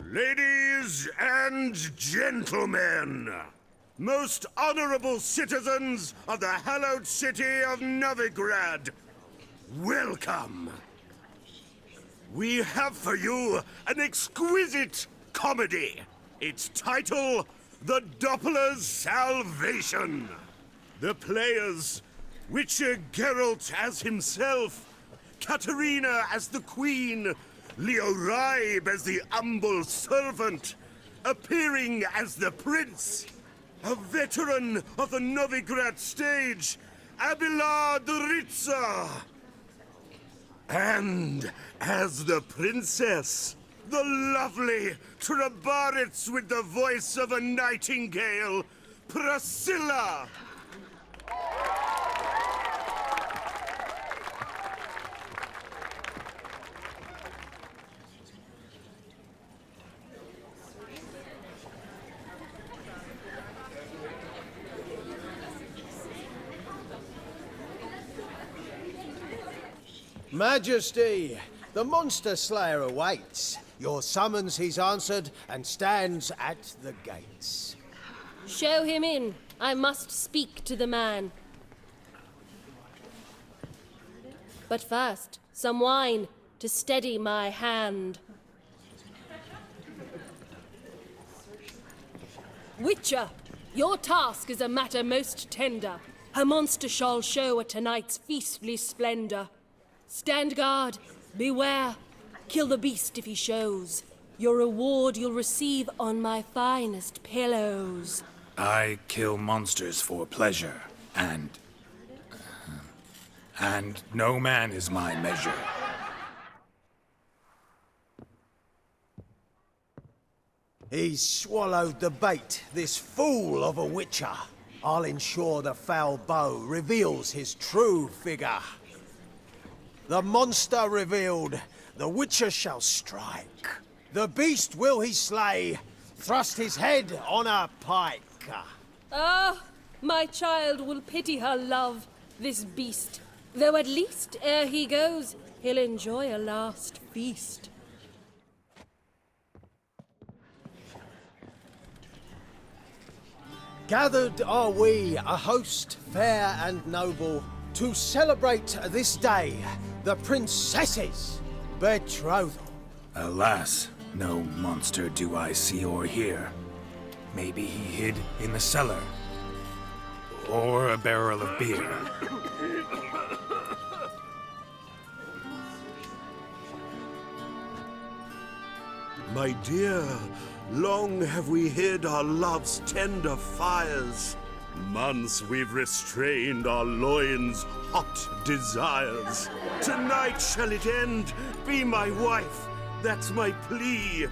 Ladies and gentlemen, most honorable citizens of the hallowed city of Novigrad, welcome. We have for you an exquisite comedy. Its title, The Doppler's Salvation. The players, Witcher Geralt as himself, Katerina as the Queen, Leo Raib as the humble servant, appearing as the Prince, a veteran of the Novigrad stage, Abelard Ritza. And as the Princess, the lovely Trabaritz with the voice of a nightingale, Priscilla. Majesty, the monster slayer awaits. Your summons he's answered and stands at the gates. Show him in. I must speak to the man. But first, some wine to steady my hand. Witcher, your task is a matter most tender. Her monster shall show at tonight's feastly splendor. Stand guard, beware, kill the beast if he shows. Your reward you'll receive on my finest pillows. I kill monsters for pleasure, and no man is my measure. He's swallowed the bait, this fool of a Witcher. I'll ensure the foul bow reveals his true figure. The monster revealed, the Witcher shall strike. The beast will he slay, thrust his head on a pike. Ah, my child will pity her love, this beast. Though at least, ere he goes, he'll enjoy a last feast. Gathered are we, a host fair and noble, to celebrate this day, the princess's betrothal. Alas, no monster do I see or hear. Maybe he hid in the cellar. Or a barrel of beer. My dear, long have we hid our love's tender fires. Months we've restrained our loins' hot desires. Tonight shall it end, be my wife, that's my plea.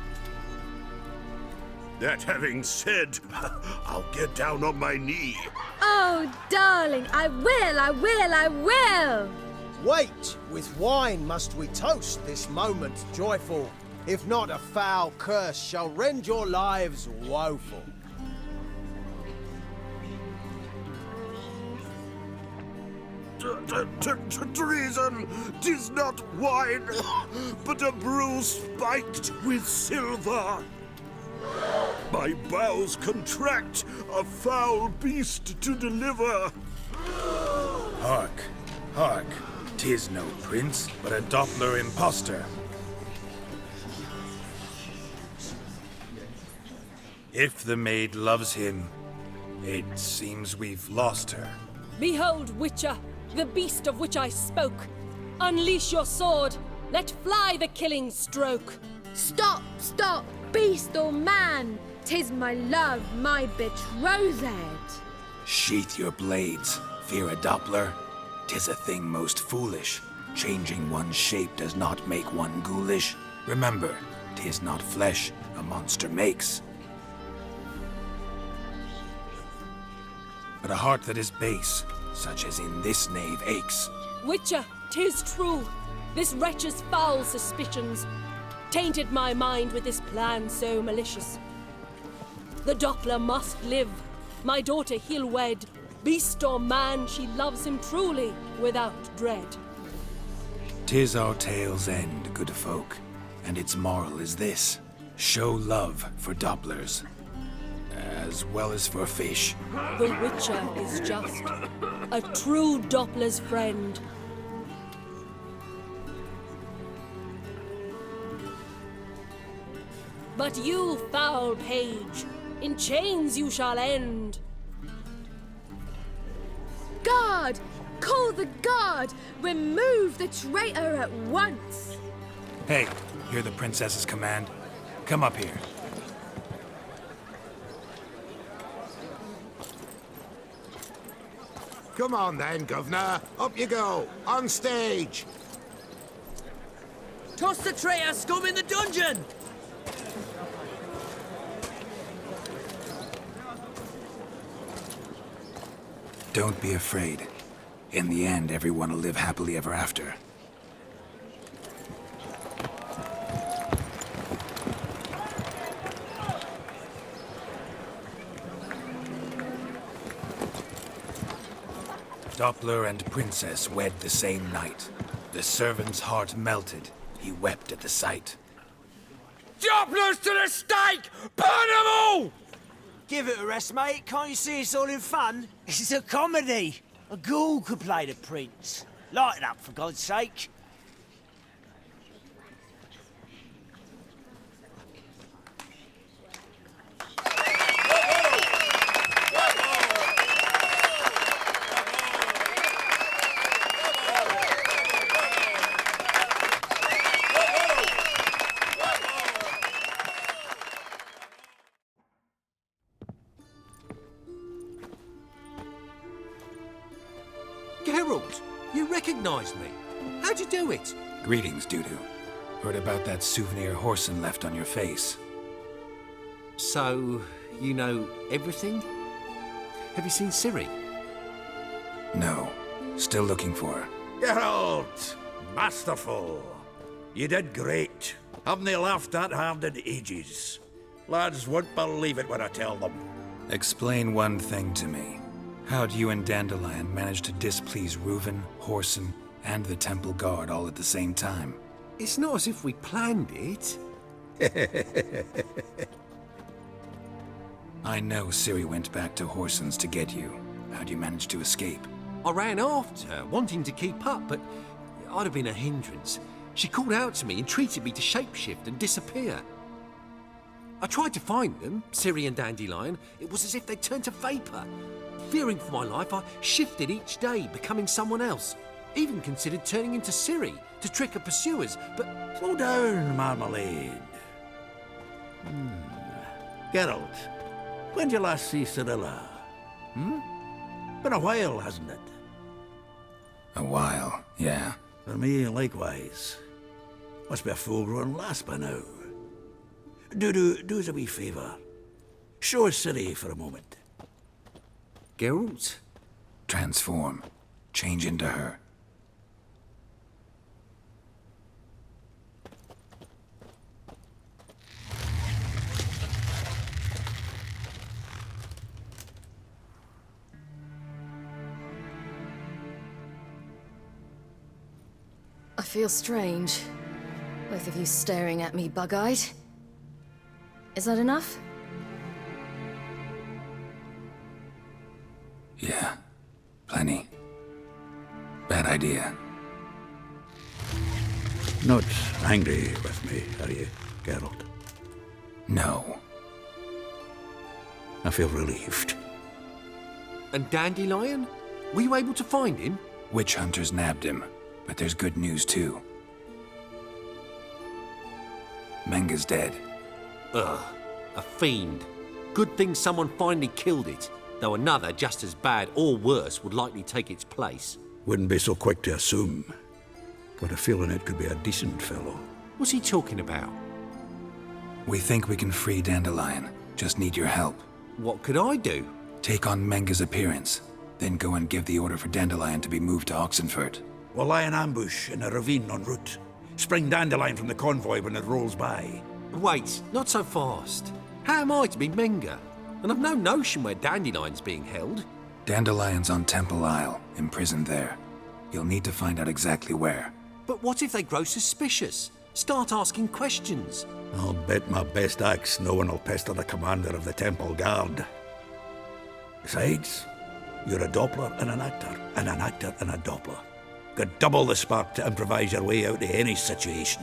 That having said, I'll get down on my knee. Oh, darling, I will! Wait, with wine must we toast this moment joyful. If not, a foul curse shall rend your lives woeful. Treason! 'Tis not wine, but a brew spiked with silver. My bowels contract, a foul beast to deliver. Hark, hark. 'Tis no prince, but a Doppler impostor. If the maid loves him, it seems we've lost her. Behold, Witcher, the beast of which I spoke. Unleash your sword. Let fly the killing stroke. Stop, stop, beast or man! 'Tis my love, my betrothed. Sheath your blades, fear a Doppler. 'Tis a thing most foolish. Changing one's shape does not make one ghoulish. Remember, 'tis not flesh a monster makes, but a heart that is base, such as in this knave aches. Witcher, 'tis true. This wretch's foul suspicions tainted my mind with this plan so malicious. The Doppler must live. My daughter he'll wed. Beast or man, she loves him truly, without dread. 'Tis our tale's end, good folk, and its moral is this: show love for Dopplers, as well as for fish. The Witcher is just a true Doppler's friend. But you, foul page, in chains you shall end. Guard! Call the guard! Remove the traitor at once! Hey, hear the princess's command? Come up here. Come on then, Governor. Up you go. On stage. Toss the traitor scum in the dungeon! Don't be afraid. In the end, everyone will live happily ever after. Doppler and princess wed the same night. The servant's heart melted. He wept at the sight. Dopplers to the stake! Burn them all! Give it a rest, mate. Can't you see it's all in fun? This is a comedy. A ghoul could play the prince. Lighten up, for God's sake. Geralt, you recognized me. How'd you do it? Greetings, Dudu. Heard about that souvenir Horson left on your face. So, you know everything? Have you seen Ciri? No. Still looking for her. Geralt! Masterful. You did great. Haven't they laughed that hard in ages? Lads won't believe it when I tell them. Explain one thing to me. How'd you and Dandelion manage to displease Reuven, Horson, and the Temple Guard all at the same time? It's not as if we planned it. I know Ciri went back to Horson's to get you. How'd you manage to escape? I ran after her, wanting to keep up, but I'd have been a hindrance. She called out to me, entreated me to shapeshift and disappear. I tried to find them, Ciri and Dandelion. It was as if they'd turned to vapor. Fearing for my life, I shifted each day, becoming someone else. Even considered turning into Ciri to trick her pursuers, but... Slow down, Marmalade. Geralt, when did you last see Cirilla? Been a while, hasn't it? A while, yeah. For me, likewise. Must be a full-grown lass by now. Do us a wee favour. Show us Ciri for a moment. Geralt? Transform. Change into her. I feel strange. Both of you staring at me bug-eyed. Is that enough? Yeah, plenty. Bad idea. Not angry with me, are you, Geralt? No. I feel relieved. And Dandelion? Were you able to find him? Witch hunters nabbed him, but there's good news too. Menga's dead. Ugh, a fiend. Good thing someone finally killed it, though another just as bad or worse would likely take its place. Wouldn't be so quick to assume. Got a feeling it could be a decent fellow. What's he talking about? We think we can free Dandelion. Just need your help. What could I do? Take on Menga's appearance, then go and give the order for Dandelion to be moved to Oxenfurt. We'll lie in ambush in a ravine en route. Spring Dandelion from the convoy when it rolls by. Wait, not so fast. How am I to be Menga? And I've no notion where Dandelion's being held. Dandelion's on Temple Isle, imprisoned there. You'll need to find out exactly where. But what if they grow suspicious? Start asking questions? I'll bet my best axe no one will pester the commander of the Temple Guard. Besides, you're a Doppler and an actor and a Doppler. Got double the spark to improvise your way out of any situation.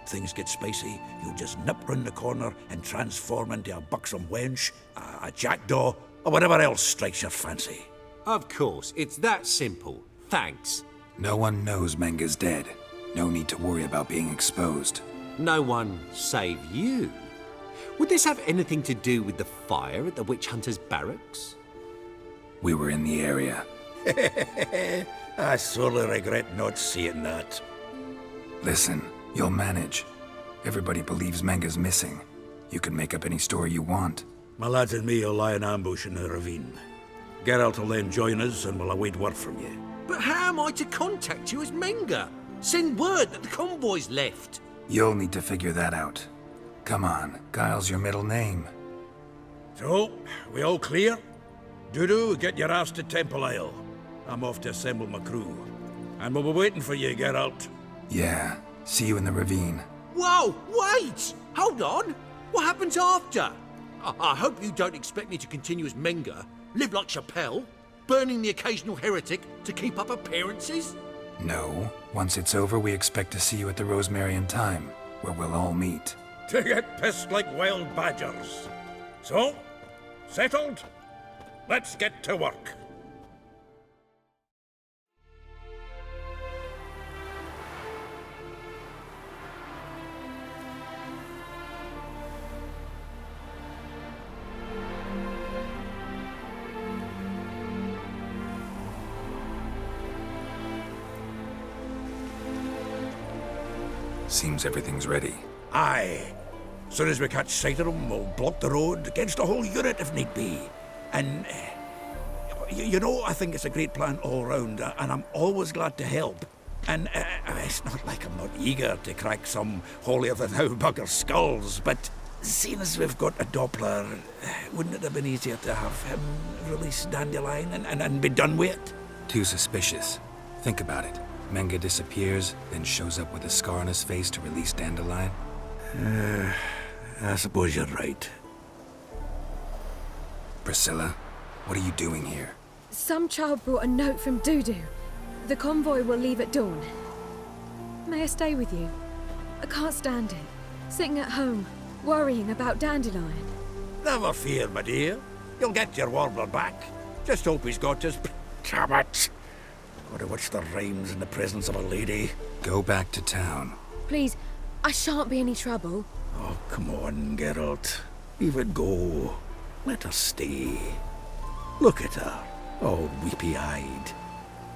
Things get spicy, you'll just nip round the corner and transform into a buxom wench, a jackdaw, or whatever else strikes your fancy. Of course, it's that simple. Thanks. No one knows Menga's dead. No need to worry about being exposed. No one save you. Would this have anything to do with the fire at the witch hunter's barracks? We were in the area. I sorely regret not seeing that. Listen, you'll manage. Everybody believes Menga's missing. You can make up any story you want. My lads and me will lie in ambush in the ravine. Geralt will then join us and we'll await word from you. But how am I to contact you as Menga? Send word that the convoy's left. You'll need to figure that out. Come on, Guile's your middle name. So, we all clear? Dudu, get your ass to Temple Isle. I'm off to assemble my crew. And we'll be waiting for you, Geralt. Yeah, see you in the ravine. Whoa, wait! Hold on! What happens after? I hope you don't expect me to continue as Menga, live like Chappelle, burning the occasional heretic to keep up appearances? No. Once it's over, we expect to see you at the Rosemary and Thyme, where we'll all meet. To get pissed like wild badgers. So, settled? Let's get to work. Seems everything's ready. Aye. Soon as we catch sight of them, we'll block the road against the whole unit if need be. And, you know, I think it's a great plan all round, and I'm always glad to help. And it's not like I'm not eager to crack some holier-than-thou bugger's skulls, but seeing as we've got a Doppler, wouldn't it have been easier to have him release Dandelion and be done with it? Too suspicious. Think about it. Menga disappears, then shows up with a scar on his face to release Dandelion. I suppose you're right. Priscilla, what are you doing here? Some child brought a note from Dudu. The convoy will leave at dawn. May I stay with you? I can't stand it. Sitting at home, worrying about Dandelion. Never fear, my dear. You'll get your warbler back. Just hope he's got his... Damn it! Gotta watch the rhymes in the presence of a lady. Go back to town. Please, I shan't be any trouble. Oh, come on, Geralt. Leave it go. Let her stay. Look at her, all weepy-eyed.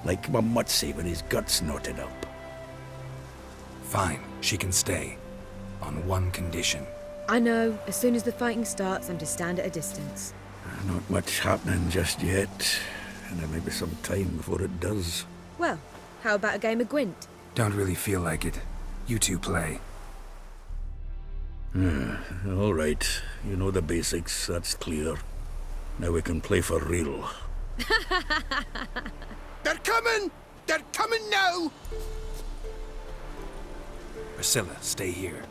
Like my mutsy with his guts knotted up. Fine, she can stay. On one condition. I know, as soon as the fighting starts, I'm to stand at a distance. Not much happening just yet. And there may be some time before it does. Well, how about a game of Gwent? Don't really feel like it. You two play. All right. You know the basics, that's clear. Now we can play for real. They're coming! They're coming now! Priscilla, stay here.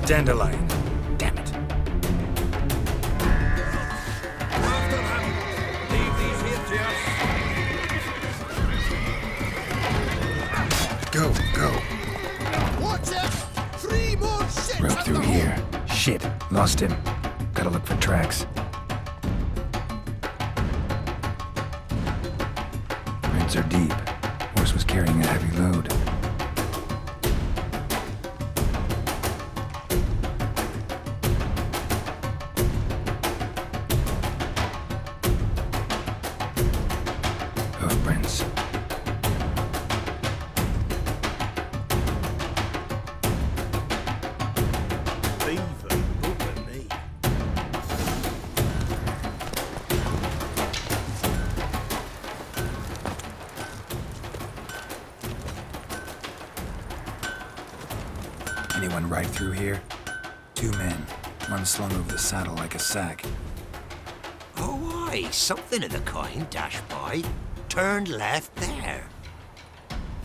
Dandelion. Damn it. Leave these here to us. Go, go. Watch it! 3 more ships Broke through here. Shit, lost him. Gotta look for tracks. Prints are deep. Horse was carrying a heavy load. Hoofprints. Beaver, look at me. Anyone ride through here? 2 men. One slung over the saddle like a sack. Oh, aye, something of the kind dashed by. Turned left there.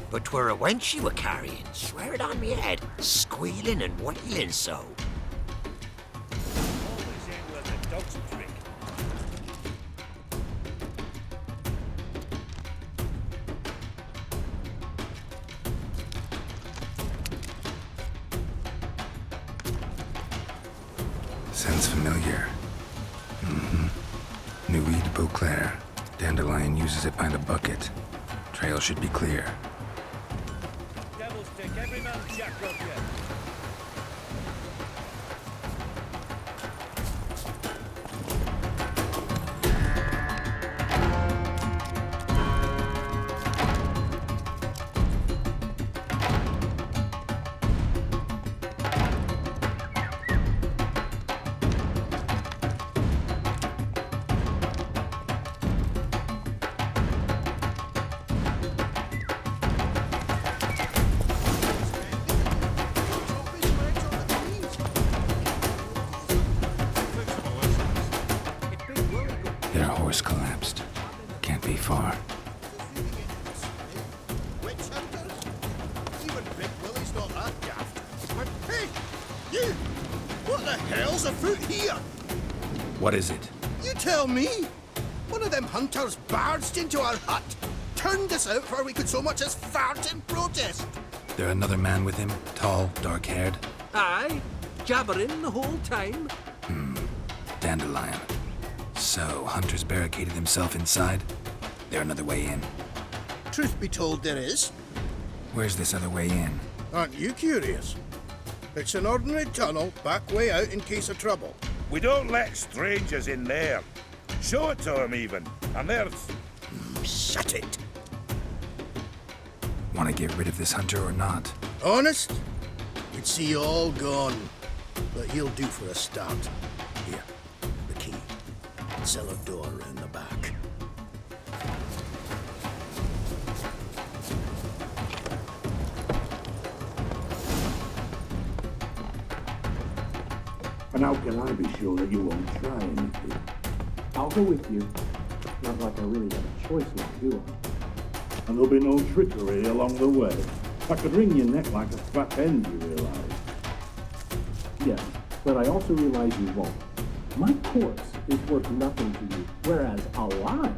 But 'twere a wench you were carrying, swear it on me head, squealing and wailing so. Always ain't worth a dog's prick. Sounds familiar. Nuit de Beauclair. Dandelion uses it by the bucket. Trail should be clear. Devil's take every man's jack off you. Their horse collapsed. Can't be far. Witch hunters? Even Big Willie's not that daft. But hey, you! What the hell's afoot here? What is it? You tell me! One of them hunters barged into our hut, turned us out where we could so much as fart in protest. There another man with him? Tall, dark-haired? Aye, jabbering the whole time. Dandelion. So, Hunter's barricaded himself inside? There another way in? Truth be told, there is. Where's this other way in? Aren't you curious? It's an ordinary tunnel, back way out in case of trouble. We don't let strangers in there. Show it to them even. And there's... Shut it. Want to get rid of this hunter or not? Honest? We'd see you all gone. But he'll do for a start. Here, the key. Cellar door around the back. And how can I be sure that you won't try anything? I'll go with you. Not like I really have a choice now, do I? And there'll be no trickery along the way. I could wring your neck like a fat hen, you realize? Yes, but I also realize you won't. My corpse is worth nothing to you, whereas alive,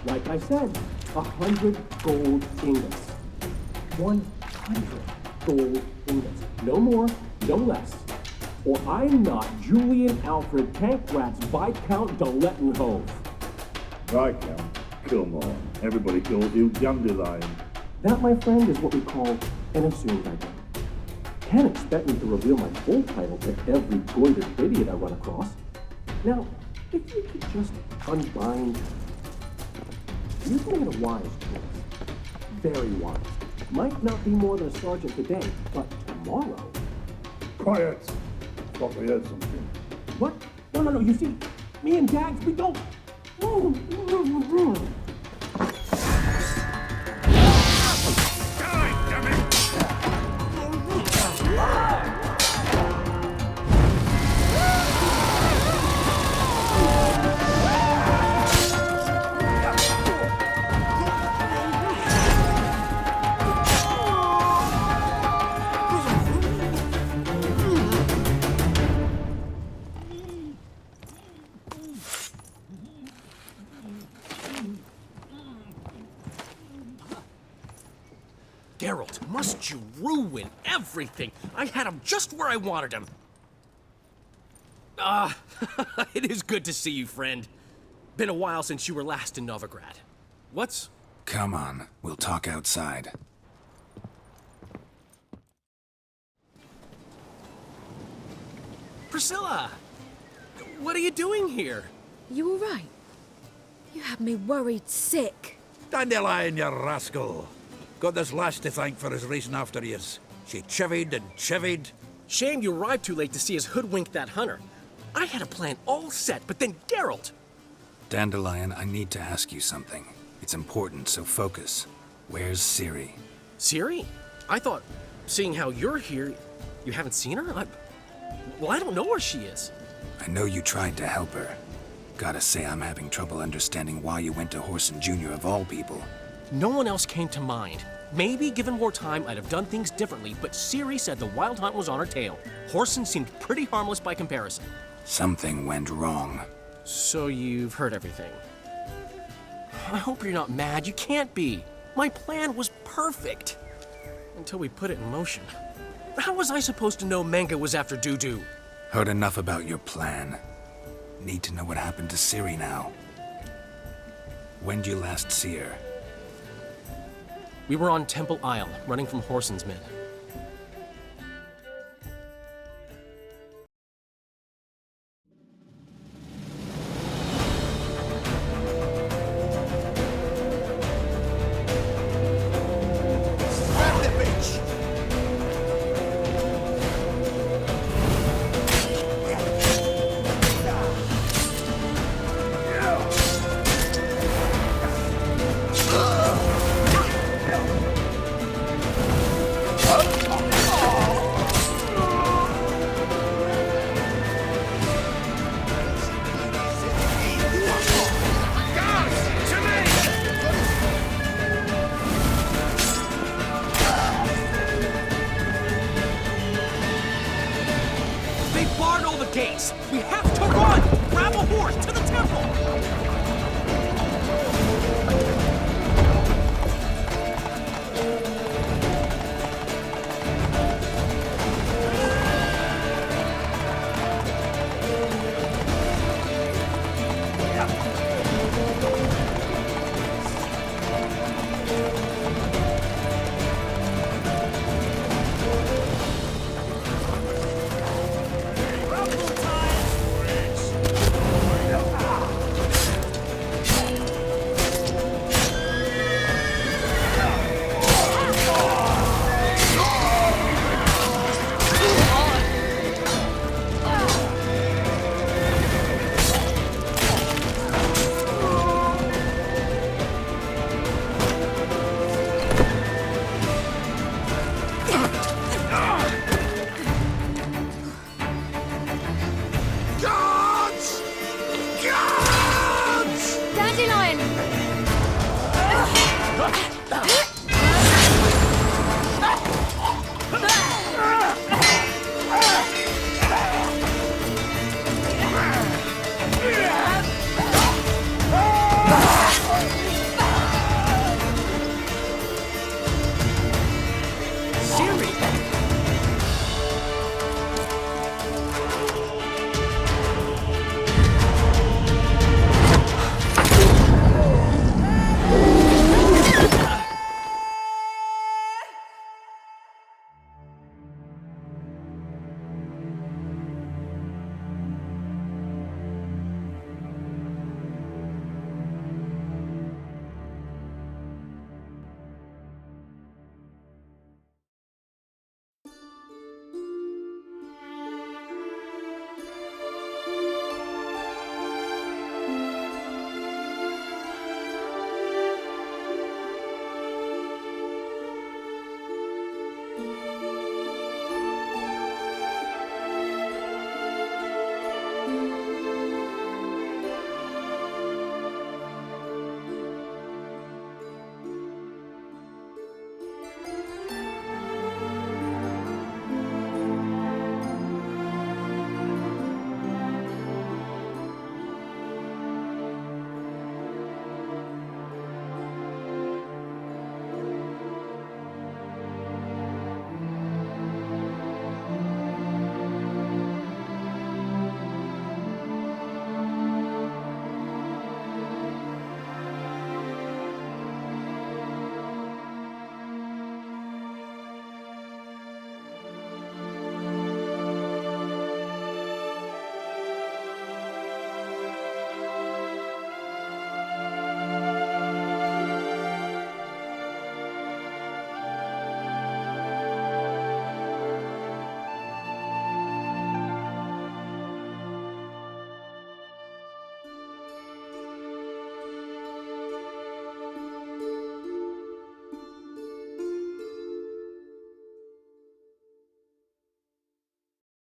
like I said, 100 gold ingots. 100 gold ingots. No more, no less. Or I'm not Julian Alfred Tankrat's Viscount de Lettenhove. Viscount? Come on. Everybody calls you Dandelion. That, my friend, is what we call an assumed identity. Can't expect me to reveal my full title to every goited idiot I run across. Now, if you could just unbind... You're gonna get a wise choice. Very wise. Might not be more than a sergeant today, but tomorrow... Quiet! Thought we heard something. What? No, you see, me and Dags, we don't... Geralt, must you ruin everything? I had him just where I wanted him. It is good to see you, friend. Been a while since you were last in Novigrad. What's... Come on, we'll talk outside. Priscilla! What are you doing here? You all right? You had me worried sick. Dandelion, you rascal. Got this lass to thank for his racing after yous. She chivied and chivied. Shame you arrived too late to see us hoodwink that hunter. I had a plan all set, but then Geralt... Dandelion, I need to ask you something. It's important, so focus. Where's Ciri? Ciri? I thought, seeing how you're here, you haven't seen her? Well, I don't know where she is. I know you tried to help her. Gotta say, I'm having trouble understanding why you went to Whoreson Jr. of all people. No one else came to mind. Maybe, given more time, I'd have done things differently, but Ciri said the Wild Hunt was on her tail. Whoreson seemed pretty harmless by comparison. Something went wrong. So you've heard everything. I hope you're not mad. You can't be. My plan was perfect. Until we put it in motion. How was I supposed to know Manga was after Dudu? Heard enough about your plan. Need to know what happened to Ciri now. When'd you last see her? We were on Temple Isle, running from Whoreson's men. We have